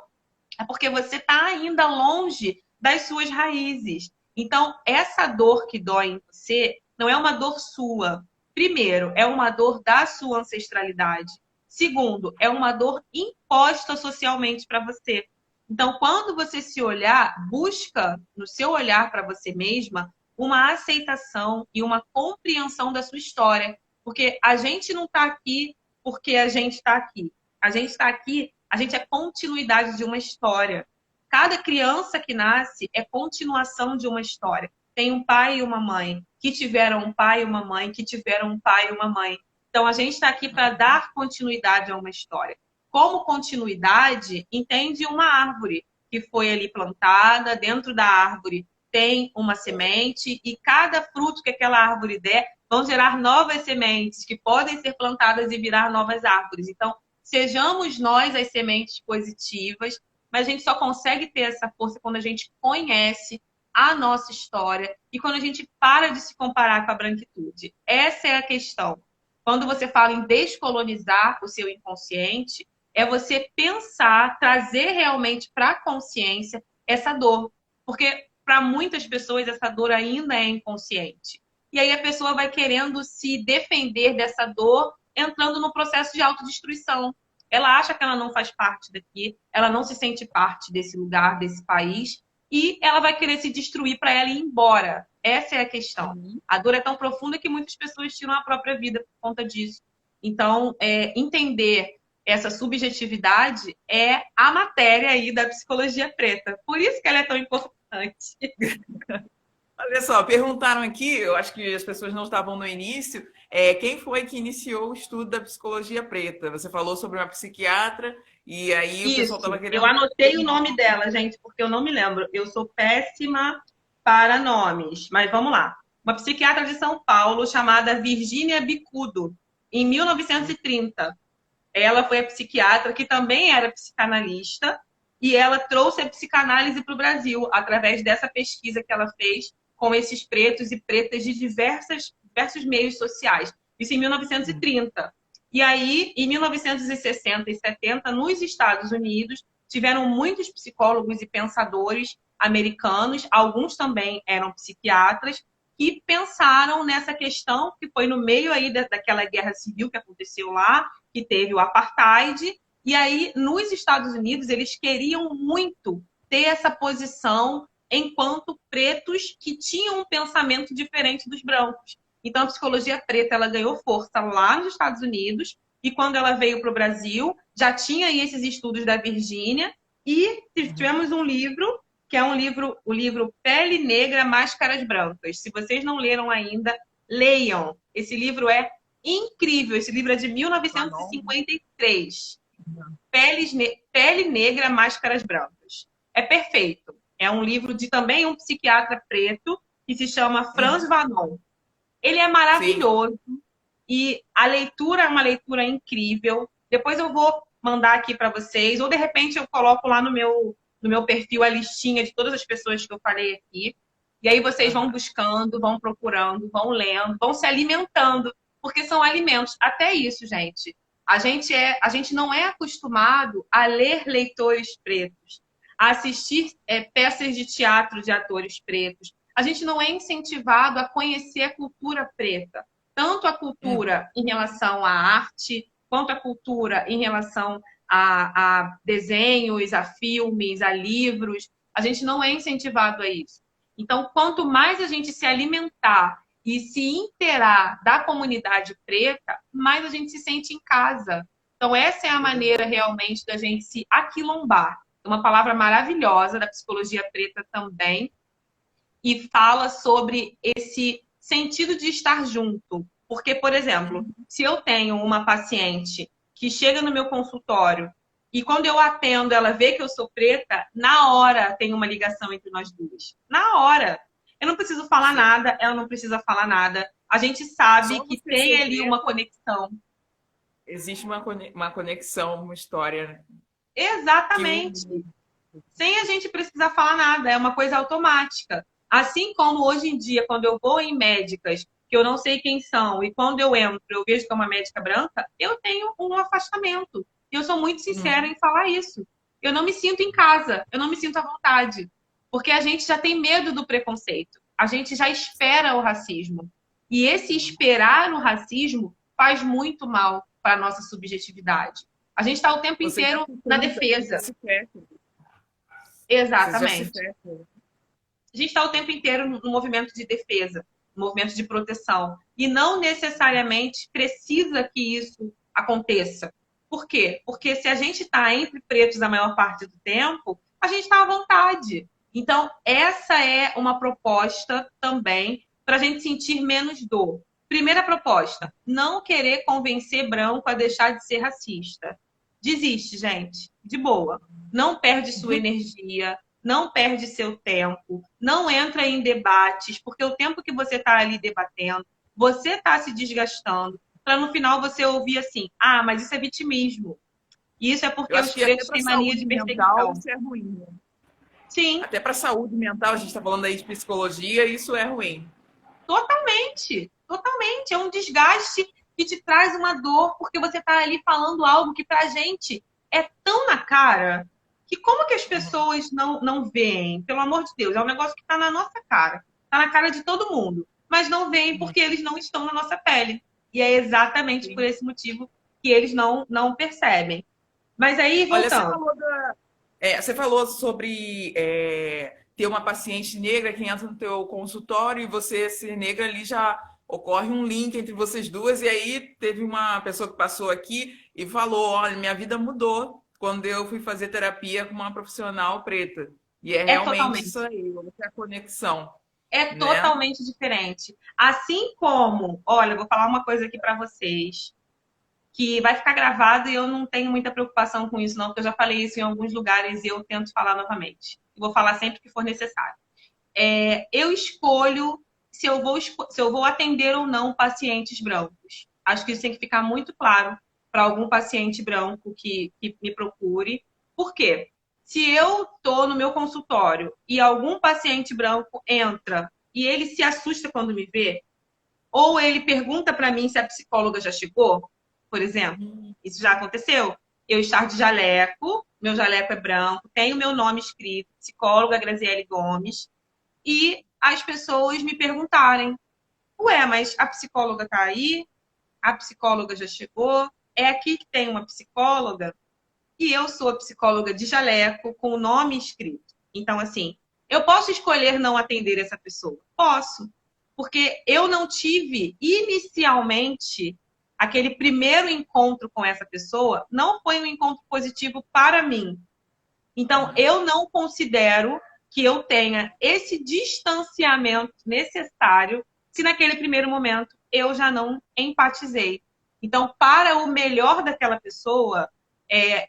é porque você está ainda longe das suas raízes. Então, essa dor que dói em você não é uma dor sua. Primeiro, é uma dor da sua ancestralidade. Segundo, é uma dor imposta socialmente para você. Então, quando você se olhar, busca no seu olhar para você mesma uma aceitação e uma compreensão da sua história. Porque a gente não está aqui porque a gente está aqui. A gente está aqui, a gente é continuidade de uma história. Cada criança que nasce é continuação de uma história. Tem um pai e uma mãe, que tiveram um pai e uma mãe, que tiveram um pai e uma mãe. Então, a gente está aqui para dar continuidade a uma história. Como continuidade, entende uma árvore que foi ali plantada, dentro da árvore tem uma semente e cada fruto que aquela árvore der vão gerar novas sementes que podem ser plantadas e virar novas árvores. Então, sejamos nós as sementes positivas, mas a gente só consegue ter essa força quando a gente conhece a nossa história e quando a gente para de se comparar com a branquitude. Essa é a questão. Quando você fala em descolonizar o seu inconsciente, é você pensar, trazer realmente para a consciência essa dor. Porque para muitas pessoas essa dor ainda é inconsciente. E aí a pessoa vai querendo se defender dessa dor, entrando no processo de autodestruição. ela acha que ela não faz parte daqui, ela não se sente parte desse lugar, desse país, e ela vai querer se destruir para ela ir embora. Essa é a questão. A dor é tão profunda que muitas pessoas tiram a própria vida por conta disso. Então, entender essa subjetividade é a matéria aí da psicologia preta. Por isso que ela é tão importante.
Olha só, perguntaram aqui, eu acho que as pessoas não estavam no início, quem foi que iniciou o estudo da psicologia preta? Você falou sobre uma psiquiatra e aí o pessoal estava querendo...
Eu anotei o nome dela, gente, porque eu não me lembro. Eu sou péssima para nomes, mas vamos lá. Uma psiquiatra de São Paulo chamada Virgínia Bicudo, em 1930. Ela foi a psiquiatra que também era psicanalista e ela trouxe a psicanálise para o Brasil através dessa pesquisa que ela fez com esses pretos e pretas de diversos meios sociais. Isso em 1930. E aí, em 1960 e 70, nos Estados Unidos, tiveram muitos psicólogos e pensadores americanos, alguns também eram psiquiatras, que pensaram nessa questão que foi no meio aí daquela guerra civil que aconteceu lá, que teve o apartheid. E aí, nos Estados Unidos, eles queriam muito ter essa posição enquanto pretos que tinham um pensamento diferente dos brancos. Então, a psicologia preta ela ganhou força lá nos Estados Unidos e quando ela veio para o Brasil, já tinha aí esses estudos da Virgínia e tivemos um livro, que é o livro Pele Negra, Máscaras Brancas. Se vocês não leram ainda, leiam. Esse livro é incrível. Esse livro é de 1953. Pele Negra, Máscaras Brancas. É perfeito. É um livro de também um psiquiatra preto que se chama Franz Fanon. Ele é maravilhoso. Sim. E a leitura é uma leitura incrível. Depois eu vou mandar aqui para vocês, ou de repente eu coloco lá no meu perfil a listinha de todas as pessoas que eu falei aqui. E aí vocês vão buscando, vão procurando, vão lendo, vão se alimentando, porque são alimentos. Até isso, gente. A gente não é acostumado a ler leitores pretos, a assistir peças de teatro de atores pretos. A gente não é incentivado a conhecer a cultura preta. Tanto a cultura em relação à arte, quanto a cultura em relação a desenhos, a filmes, a livros. A gente não é incentivado a isso. Então, quanto mais a gente se alimentar e se inteirar da comunidade preta, mais a gente se sente em casa. Então, essa é a maneira realmente da gente se aquilombar. Uma palavra maravilhosa da psicologia preta também, e fala sobre esse sentido de estar junto. Porque, por exemplo, se eu tenho uma paciente que chega no meu consultório e quando eu atendo ela vê que eu sou preta, na hora tem uma ligação entre nós duas. Na hora. Eu não preciso falar nada, ela não precisa falar nada. A gente sabe que tem ali uma conexão.
Existe uma conexão, uma história.
Exatamente. Sem a gente precisar falar nada, é uma coisa automática. Assim como hoje em dia, quando eu vou em médicas, que eu não sei quem são, e quando eu entro, eu vejo que é uma médica branca, eu tenho um afastamento. E eu sou muito sincera em falar isso. Eu não me sinto em casa, eu não me sinto à vontade. Porque a gente já tem medo do preconceito. A gente já espera o racismo. E esse esperar o racismo faz muito mal para a nossa subjetividade. A gente está o tempo inteiro na defesa. Exatamente. A gente está o tempo inteiro no movimento de defesa, no movimento de proteção. E não necessariamente precisa que isso aconteça. Por quê? Porque se a gente está entre pretos a maior parte do tempo, a gente está à vontade. Então, essa é uma proposta também para a gente sentir menos dor. Primeira proposta, não querer convencer branco a deixar de ser racista. Desiste, gente. De boa. Não perde sua energia, não perde seu tempo, não entra em debates, porque o tempo que você está ali debatendo, você está se desgastando, para no final você ouvir assim, ah, mas isso é vitimismo. E isso é porque os pretos têm mania de perseguição.
Isso é ruim.
Sim.
Até para a saúde mental, a gente está falando aí de psicologia, isso é ruim.
Totalmente. Totalmente. É um desgaste que te traz uma dor, porque você está ali falando algo que pra gente é tão na cara, que como que as pessoas não veem? Pelo amor de Deus, é um negócio que está na nossa cara. Está na cara de todo mundo. Mas não veem porque eles não estão na nossa pele. E é exatamente por esse motivo que eles não percebem. Mas aí,
Olha,
voltando.
você falou sobre ter uma paciente negra que entra no teu consultório e você ser negra ali já ocorre um link entre vocês duas e aí teve uma pessoa que passou aqui e falou, olha, minha vida mudou quando eu fui fazer terapia com uma profissional preta. E é
É
realmente isso
totalmente.
aí, essa é a conexão,
É
né?
totalmente diferente. Assim como, olha, eu vou falar uma coisa aqui para vocês, que vai ficar gravado e eu não tenho muita preocupação com isso, não, porque eu já falei isso em alguns lugares e eu tento falar novamente. Vou falar sempre que for necessário. Eu escolho se eu vou atender ou não pacientes brancos. Acho que isso tem que ficar muito claro para algum paciente branco que me procure. Por quê? Se eu estou no meu consultório e algum paciente branco entra e ele se assusta quando me vê, ou ele pergunta para mim se a psicóloga já chegou, por exemplo, isso já aconteceu. Eu estar de jaleco, meu jaleco é branco, tenho meu nome escrito, psicóloga Graziele Gomes, e as pessoas me perguntarem: ué, mas a psicóloga está aí? A psicóloga já chegou? É aqui que tem uma psicóloga? E eu sou a psicóloga de jaleco, com o nome escrito. Então, assim, eu posso escolher não atender essa pessoa? Posso. Porque eu não tive inicialmente aquele primeiro encontro com essa pessoa, não foi um encontro positivo para mim. Então, eu não considero que eu tenha esse distanciamento necessário se naquele primeiro momento eu já não empatizei. Então, para o melhor daquela pessoa,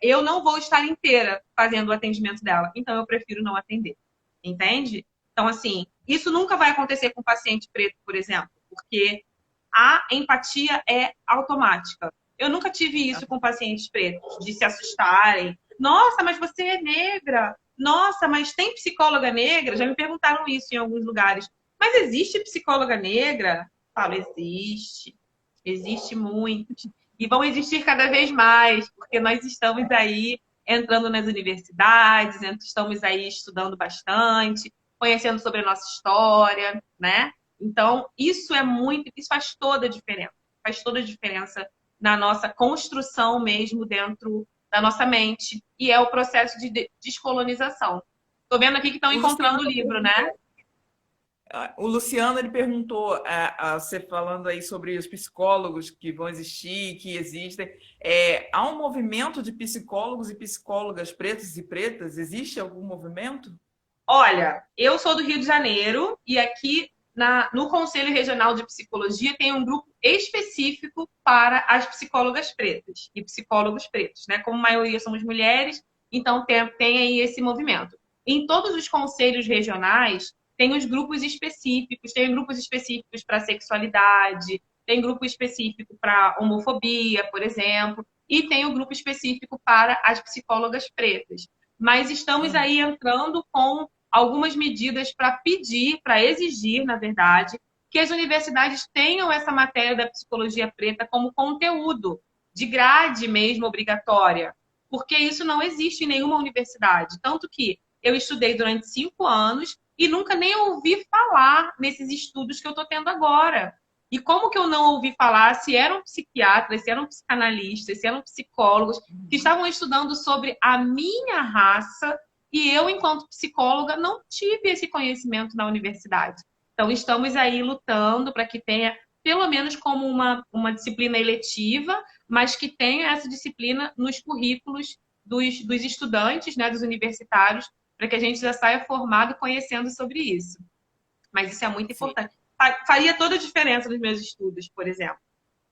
eu não vou estar inteira fazendo o atendimento dela. Então, eu prefiro não atender. Entende? Então, assim, isso nunca vai acontecer com paciente preto, por exemplo, porque a empatia é automática. Eu nunca tive isso com pacientes pretos, de se assustarem. Nossa, mas você é negra. Nossa, mas tem psicóloga negra? Já me perguntaram isso em alguns lugares. Mas existe psicóloga negra? Falo, existe. Existe muitos. E vão existir cada vez mais, porque nós estamos aí entrando nas universidades, estamos aí estudando bastante, conhecendo sobre a nossa história, né? Então, isso faz toda a diferença. Faz toda a diferença na nossa construção mesmo dentro da nossa mente. E é o processo de descolonização. Estou vendo aqui que estão
O
encontrando o
Luciano
livro, né?
O Luciano ele perguntou, você falando aí sobre os psicólogos que vão existir, que existem, há um movimento de psicólogos e psicólogas pretos e pretas? Existe algum movimento?
Olha, eu sou do Rio de Janeiro e aqui no Conselho Regional de Psicologia tem um grupo específico para as psicólogas pretas e psicólogos pretos, né? Como a maioria somos mulheres, então tem aí esse movimento. Em todos os conselhos regionais tem os grupos específicos, tem grupos específicos para sexualidade, tem grupo específico para homofobia, por exemplo, e tem o grupo específico para as psicólogas pretas. Mas estamos aí entrando com algumas medidas para pedir, para exigir, na verdade, que as universidades tenham essa matéria da psicologia preta como conteúdo, de grade mesmo obrigatória, porque isso não existe em nenhuma universidade. Tanto que eu estudei durante 5 anos e nunca nem ouvi falar nesses estudos que eu estou tendo agora. E como que eu não ouvi falar se eram psiquiatras, se eram psicanalistas, se eram psicólogos que estavam estudando sobre a minha raça e eu, enquanto psicóloga, não tive esse conhecimento na universidade. Então, estamos aí lutando para que tenha, pelo menos como uma disciplina eletiva, mas que tenha essa disciplina nos currículos dos estudantes, né, dos universitários, para que a gente já saia formado conhecendo sobre isso. Mas isso é muito
Sim.
importante. Faria toda a diferença nos meus estudos, por exemplo.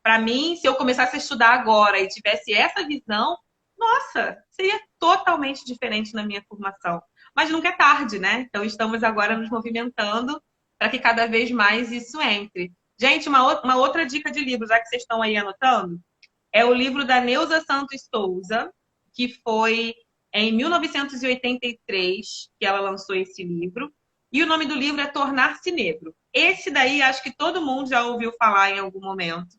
Para mim, se eu começasse a estudar agora e tivesse essa visão, nossa, seria totalmente diferente na minha formação. Mas nunca é tarde, né? Então estamos agora nos movimentando para que cada vez mais isso entre. Gente, uma outra dica de livro, já que vocês estão aí anotando, é o livro da Neuza Santos Souza, que foi em 1983 que ela lançou esse livro. E o nome do livro é Tornar-se Negro. Esse daí acho que todo mundo já ouviu falar em algum momento.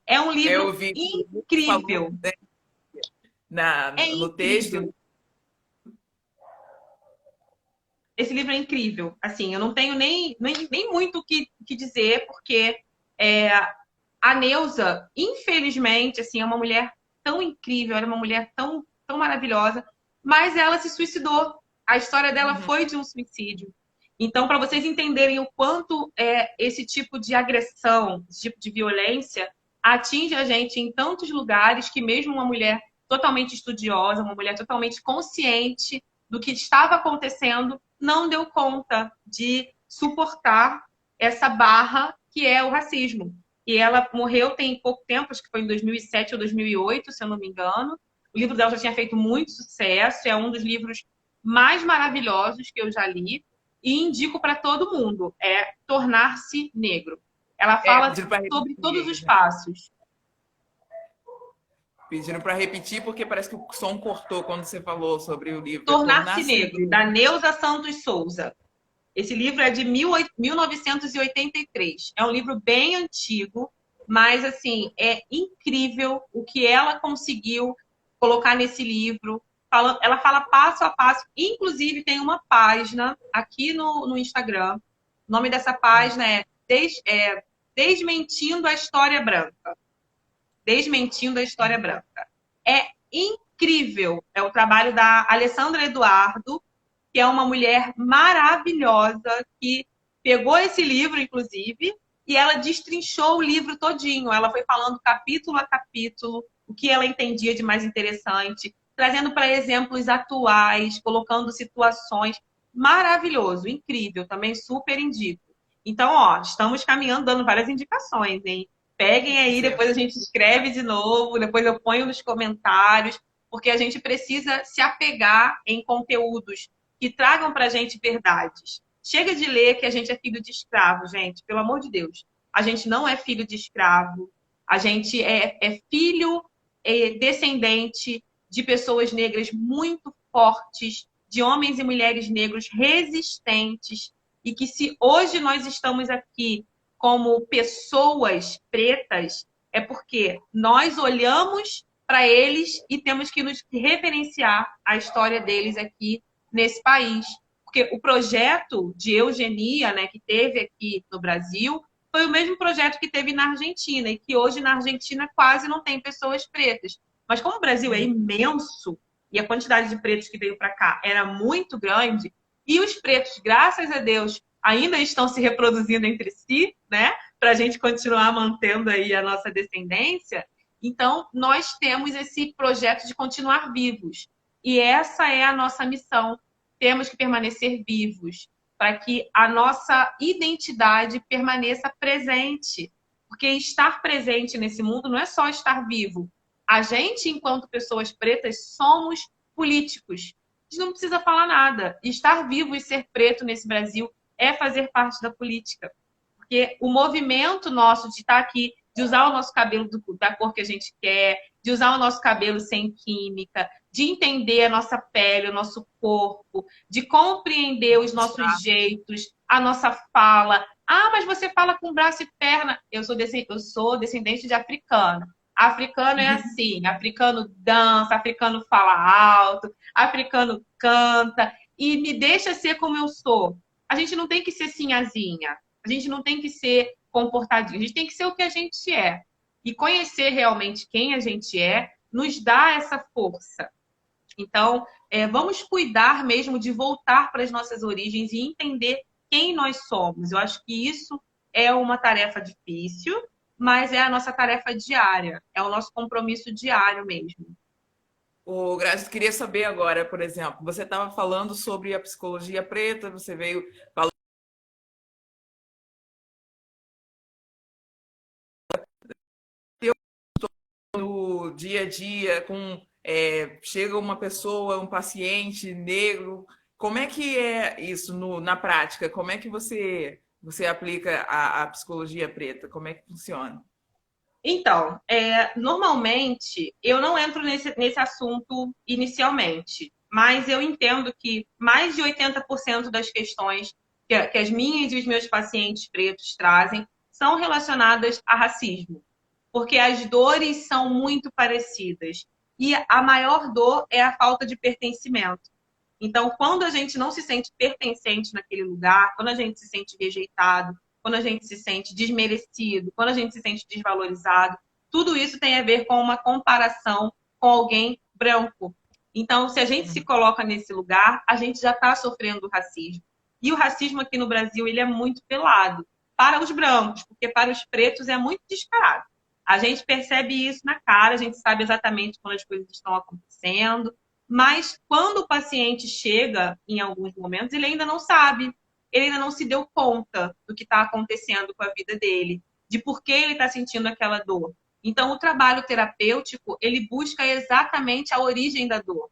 É um livro
Eu vi que falou,
incrível.
né,
É
no
incrível.
texto.
Esse livro é incrível. Assim, eu não tenho nem muito o que dizer, porque a Neuza, infelizmente, assim, é uma mulher tão incrível, era uma mulher tão tão maravilhosa, mas ela se suicidou. A história dela foi de um suicídio. Então, para vocês entenderem o quanto esse tipo de agressão, esse tipo de violência atinge a gente em tantos lugares que mesmo uma mulher totalmente estudiosa, uma mulher totalmente consciente do que estava acontecendo, não deu conta de suportar essa barra que é o racismo. E ela morreu tem pouco tempo, acho que foi em 2007 ou 2008, se eu não me engano. O livro dela já tinha feito muito sucesso, é um dos livros mais maravilhosos que eu já li e indico para todo mundo, é Tornar-se Negro. Ela fala sobre todos os passos.
Pediram para repetir porque parece que o som cortou quando você falou sobre o livro.
Tornar-se Negro, da Neuza Santos Souza. Esse livro é de 1983. É um livro bem antigo, mas assim, é incrível o que ela conseguiu colocar nesse livro. Ela fala passo a passo. Inclusive, tem uma página aqui no Instagram. O nome dessa página é Desmentindo a História Branca. Desmentindo a História Branca. É incrível. É o trabalho da Alessandra Eduardo, que é uma mulher maravilhosa, que pegou esse livro, inclusive, e ela destrinchou o livro todinho. Ela foi falando capítulo a capítulo, o que ela entendia de mais interessante, trazendo para exemplos atuais, colocando situações. Maravilhoso, incrível, também super indico. Então, ó, estamos caminhando, dando várias indicações, hein? Peguem aí, depois a gente escreve de novo, depois eu ponho nos comentários, porque a gente precisa se apegar em conteúdos que tragam para a gente verdades. Chega de ler que a gente é filho de escravo, gente, pelo amor de Deus. A gente não é filho de escravo, a gente é filho descendente de pessoas negras muito fortes, de homens e mulheres negros resistentes, e que se hoje nós estamos aqui como pessoas pretas, é porque nós olhamos para eles e temos que nos referenciar a história deles aqui nesse país. Porque o projeto de eugenia, né, que teve aqui no Brasil foi o mesmo projeto que teve na Argentina e que hoje na Argentina quase não tem pessoas pretas. Mas como o Brasil é imenso e a quantidade de pretos que veio para cá era muito grande, e os pretos, graças a Deus, ainda estão se reproduzindo entre si, né, para a gente continuar mantendo aí a nossa descendência, então nós temos esse projeto de continuar vivos. E essa é a nossa missão. Temos que permanecer vivos para que a nossa identidade permaneça presente. Porque estar presente nesse mundo não é só estar vivo. A gente, enquanto pessoas pretas, somos políticos. A gente não precisa falar nada. Estar vivo e ser preto nesse Brasil é fazer parte da política. Porque o movimento nosso de estar aqui, de usar o nosso cabelo da cor que a gente quer, de usar o nosso cabelo sem química, de entender a nossa pele, o nosso corpo, de compreender os nossos jeitos, a nossa fala. Ah, mas você fala com braço e perna. Eu sou descendente de africano. Africano é assim, africano dança, africano fala alto, africano canta e me deixa ser como eu sou. A gente não tem que ser sinhazinha, a gente não tem que ser comportadinho, a gente tem que ser o que a gente é. E conhecer realmente quem a gente é nos dá essa força. Então, vamos cuidar mesmo de voltar para as nossas origens e entender quem nós somos. Eu acho que isso é uma tarefa difícil, mas é a nossa tarefa diária, é o nosso compromisso diário mesmo.
O Grazi, queria saber agora, por exemplo, você estava falando sobre a psicologia preta, você veio falando no dia a dia com chega uma pessoa, um paciente negro, como é que é isso na prática? Como é que você aplica a psicologia preta? Como é que funciona?
Então, normalmente eu não entro nesse assunto inicialmente, mas eu entendo que mais de 80% das questões que as minhas e os meus pacientes pretos trazem são relacionadas a racismo, porque as dores são muito parecidas e a maior dor é a falta de pertencimento. Então, quando a gente não se sente pertencente naquele lugar, quando a gente se sente rejeitado, quando a gente se sente desmerecido, quando a gente se sente desvalorizado, tudo isso tem a ver com uma comparação com alguém branco. Então, se a gente se coloca nesse lugar, a gente já está sofrendo racismo. E o racismo aqui no Brasil, ele é muito velado para os brancos, porque para os pretos é muito descarado. A gente percebe isso na cara, a gente sabe exatamente quando as coisas estão acontecendo, mas quando o paciente chega, em alguns momentos, ele ainda não sabe, ele ainda não se deu conta do que está acontecendo com a vida dele, de por que ele está sentindo aquela dor. Então, o trabalho terapêutico, ele busca exatamente a origem da dor.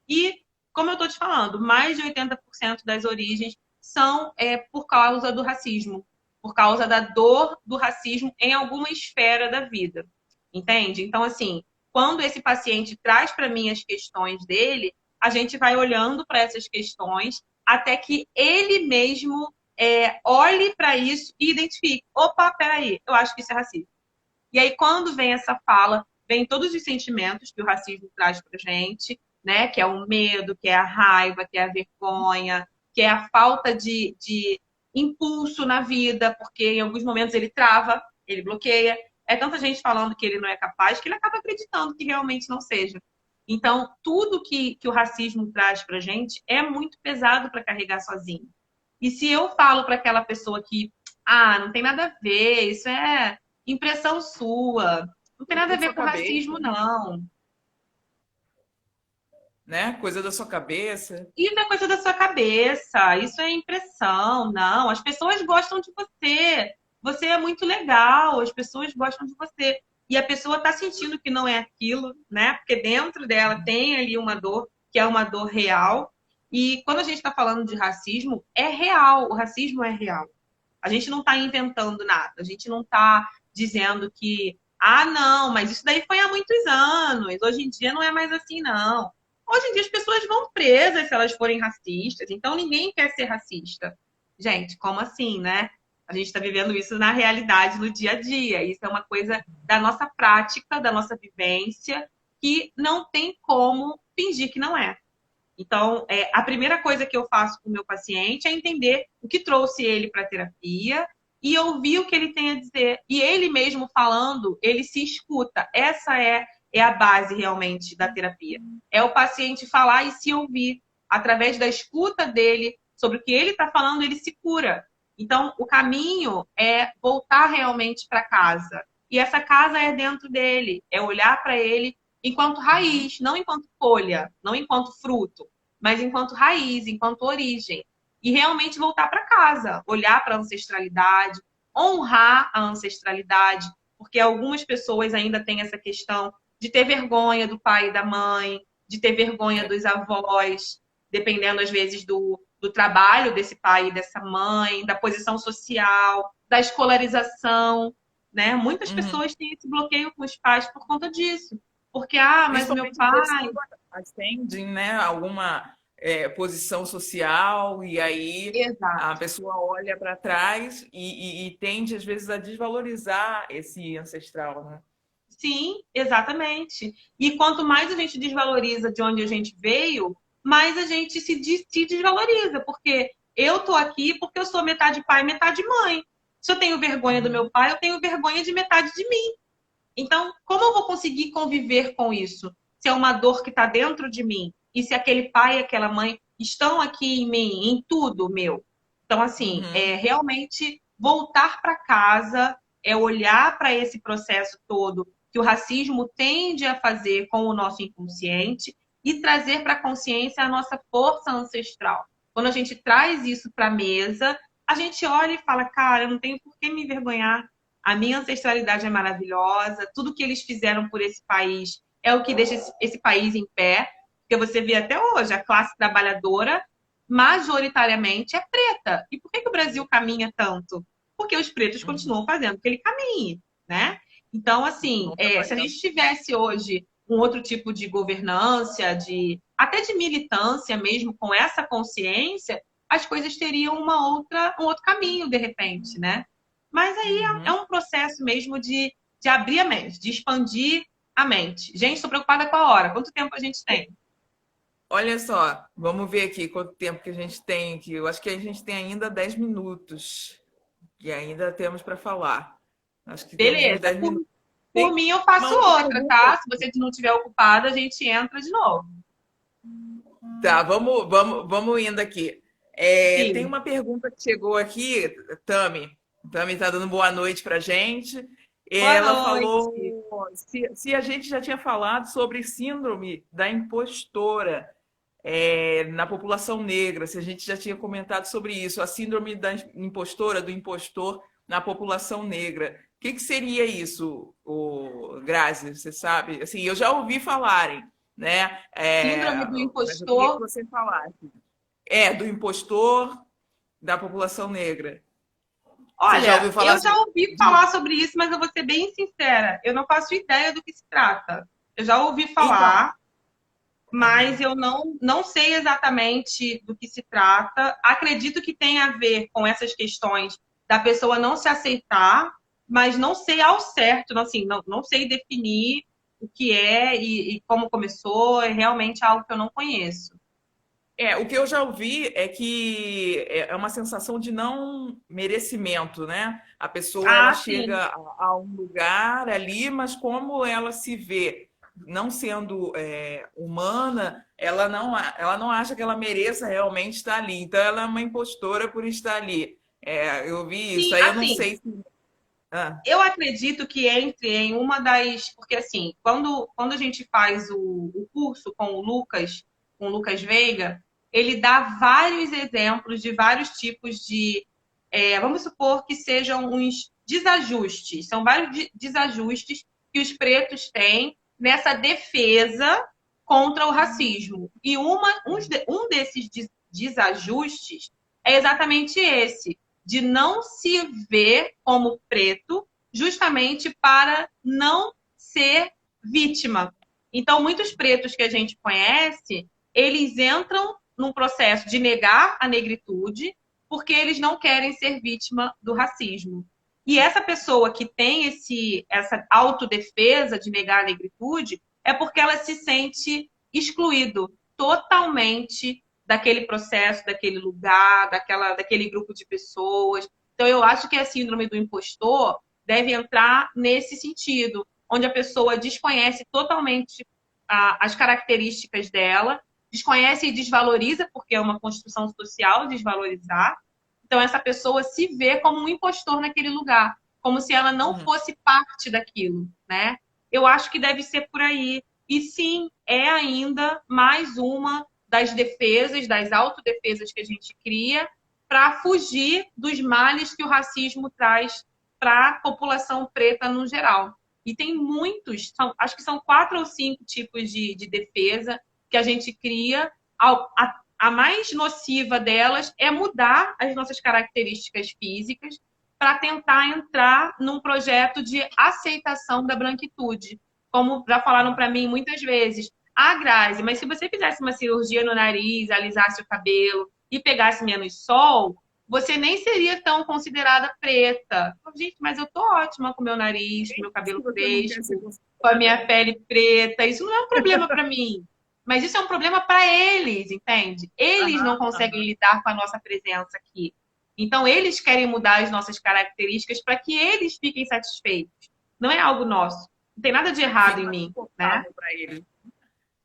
E, como eu estou te falando, mais de 80% das origens são por causa do racismo, por causa da dor do racismo em alguma esfera da vida. Entende? Então, assim, quando esse paciente traz para mim as questões dele, a gente vai olhando para essas questões até que ele mesmo olhe para isso e identifique: opa, peraí, eu acho que isso é racismo. E aí, quando vem essa fala, vem todos os sentimentos que o racismo traz para gente, né? Que é o medo, que é a raiva, que é a vergonha, que é a falta de impulso na vida, porque em alguns momentos ele trava, ele bloqueia. É tanta gente falando que ele não é capaz que ele acaba acreditando que realmente não seja. Então, tudo que o racismo traz para gente é muito pesado para carregar sozinho. E se eu falo para aquela pessoa que, não tem nada a ver, isso é impressão sua, não tem nada a ver com racismo, não.
Né? Coisa da sua cabeça.
Isso é coisa da sua cabeça, isso é impressão, não. As pessoas gostam de você, você é muito legal, as pessoas gostam de você. E a pessoa está sentindo que não é aquilo, né? Porque dentro dela tem ali uma dor, que é uma dor real. E quando a gente está falando de racismo, é real, o racismo é real. A gente não está inventando nada, a gente não está dizendo que, não, mas isso daí foi há muitos anos, hoje em dia não é mais assim, não. Hoje em dia as pessoas vão presas se elas forem racistas, então ninguém quer ser racista. Gente, como assim, né? A gente está vivendo isso na realidade, no dia a dia. Isso é uma coisa da nossa prática, da nossa vivência, que não tem como fingir que não é. Então, a primeira coisa que eu faço com o meu paciente é entender o que trouxe ele para a terapia e ouvir o que ele tem a dizer. E ele mesmo falando, ele se escuta. Essa é a base realmente da terapia. É o paciente falar e se ouvir. Através da escuta dele sobre o que ele está falando, ele se cura. Então, o caminho é voltar realmente para casa. E essa casa é dentro dele. É olhar para ele enquanto raiz, não enquanto folha, não enquanto fruto, mas enquanto raiz, enquanto origem. E realmente voltar para casa, olhar para a ancestralidade, honrar a ancestralidade, porque algumas pessoas ainda têm essa questão de ter vergonha do pai e da mãe, de ter vergonha dos avós, dependendo às vezes do trabalho desse pai e dessa mãe, da posição social, da escolarização, né? Muitas pessoas têm esse bloqueio com os pais por conta disso. Porque, mas o meu pai
ascendem, né, alguma posição social e aí
Exato.
a pessoa olha para trás e tende às vezes a desvalorizar esse ancestral, né?
Sim, exatamente. E quanto mais a gente desvaloriza de onde a gente veio, mais a gente se desvaloriza, porque eu tô aqui porque eu sou metade pai, metade mãe. Se eu tenho vergonha do meu pai, eu tenho vergonha de metade de mim. Então, como eu vou conseguir conviver com isso? Se é uma dor que está dentro de mim, e se aquele pai e aquela mãe estão aqui em mim, em tudo meu. Então, assim, é realmente voltar para casa, é olhar para esse processo todo que o racismo tende a fazer com o nosso inconsciente e trazer para a consciência a nossa força ancestral. Quando a gente traz isso para a mesa, a gente olha e fala, cara, eu não tenho por que me envergonhar. A minha ancestralidade é maravilhosa, tudo que eles fizeram por esse país é o que deixa esse país em pé. Porque você vê até hoje, a classe trabalhadora majoritariamente é preta. E por que o Brasil caminha tanto? Porque os pretos continuam fazendo que ele caminhe, né? Então, assim, se a gente tivesse hoje um outro tipo de governância, até de militância mesmo, com essa consciência, as coisas teriam um outro caminho, de repente, né? Mas aí é um processo mesmo de abrir a mente, de expandir a mente. Gente, estou preocupada com a hora. Quanto tempo a gente tem?
Olha só, vamos ver aqui quanto tempo que a gente tem aqui. Eu acho que a gente tem ainda 10 minutos. E ainda temos para falar. Acho que
Beleza.
10 minutos.
Por mim, eu faço outra, tá? Se você não estiver ocupada, a gente entra de novo.
Tá, vamos indo aqui. Tem
Sim.
uma pergunta que chegou aqui, Tami. Tami está dando boa noite para gente.
Boa
Ela falou
noite.
se a gente já tinha falado sobre síndrome da impostora na população negra, se a gente já tinha comentado sobre isso, a síndrome da impostora, do impostor na população negra. O que seria isso, Grazi? Você sabe? Assim, eu já ouvi falarem, né?
Síndrome do
Mas eu queria que
impostor.
você falasse. Do impostor da população negra. Você já
Olha,
ouviu falar
eu já
sobre
ouvi falar sobre isso, mas eu vou ser bem sincera. Eu não faço ideia do que se trata. Eu já ouvi
Então,
falar, mas eu não sei exatamente do que se trata. Acredito que tem a ver com essas questões da pessoa não se aceitar, mas não sei ao certo, assim, não sei definir o que é e como começou. É realmente algo que eu não conheço.
o que eu já ouvi é que é uma sensação de não merecimento, né? A pessoa ela
Ah, sim.
chega a um lugar ali, mas como ela se vê não sendo humana, ela não acha que ela mereça realmente estar ali. Então, ela é uma impostora por estar ali. Eu vi isso.
Sim,
Aí eu não
assim,
sei se. Ah,
eu acredito que entre em uma das. Porque, assim, quando a gente faz o curso com o Lucas Veiga, ele dá vários exemplos de vários tipos de. Vamos supor que sejam uns desajustes. São vários desajustes que os pretos têm nessa defesa contra o racismo. E um desses desajustes é exatamente esse, de não se ver como preto, justamente para não ser vítima. Então, muitos pretos que a gente conhece, eles entram num processo de negar a negritude, porque eles não querem ser vítima do racismo. E essa pessoa que tem essa autodefesa de negar a negritude é porque ela se sente excluído totalmente daquele processo, daquele lugar, daquele grupo de pessoas. Então, eu acho que a síndrome do impostor deve entrar nesse sentido, onde a pessoa desconhece totalmente as características dela, desconhece e desvaloriza, porque é uma construção social desvalorizar. Então, essa pessoa se vê como um impostor naquele lugar, como se ela não
uhum.
fosse parte daquilo, né? Eu acho que deve ser por aí. E sim, é ainda mais uma das defesas, das autodefesas que a gente cria para fugir dos males que o racismo traz para a população preta no geral. E tem muitos, acho que são 4 ou 5 tipos de defesa que a gente cria. A mais nociva delas é mudar as nossas características físicas para tentar entrar num projeto de aceitação da branquitude. Como já falaram para mim muitas vezes, Grazi, mas se você fizesse uma cirurgia no nariz, alisasse o cabelo e pegasse menos sol, você nem seria tão considerada preta. Gente, mas eu tô ótima com meu nariz, com meu
Se
cabelo
você não quer ser
crespo, com a minha
considerada.
pele preta. Isso não é um problema para mim. Mas isso é um problema para eles, entende? Eles não
Aham,
conseguem
aham.
lidar com a nossa presença aqui. Então, eles querem mudar as nossas características para que eles fiquem satisfeitos. Não é algo nosso. Não tem nada de errado
Fica
em
mais
mim, né?
confortável para ele.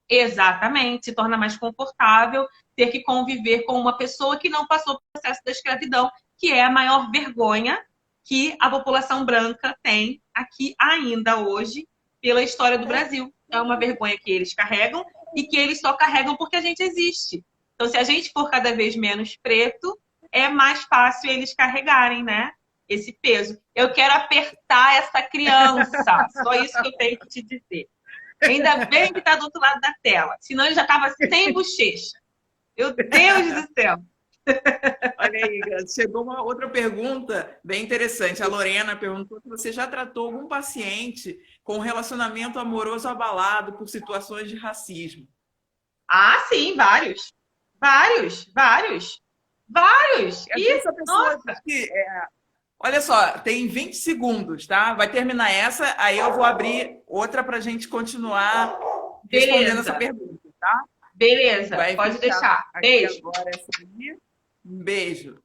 Exatamente, se torna mais confortável ter que conviver com uma pessoa que não passou pelo processo da escravidão, que é a maior vergonha que a população branca tem aqui ainda hoje pela história do Brasil. É uma vergonha que eles carregam e que eles só carregam porque a gente existe. Então, se a gente for cada vez menos preto, é mais fácil eles carregarem, né? Esse peso. Eu quero apertar essa criança. Só isso que eu tenho que te dizer. Ainda bem que está do outro lado da tela. Senão ele já estava sem bochecha. Meu Deus do céu.
Olha aí, Grazi, chegou uma outra pergunta bem interessante. A Lorena perguntou se você já tratou algum paciente com relacionamento amoroso abalado por situações de racismo.
Ah, sim, vários. Vários, vários. Vários.
E às vezes
E,
a pessoa diz
nossa,
que. Olha só, tem 20 segundos, tá? Vai terminar essa, aí eu vou abrir outra para a gente continuar respondendo essa
beleza.
pergunta, tá?
Beleza,
Vai
pode
fechar
deixar.
aqui
Beijo.
agora essa aqui. Um beijo.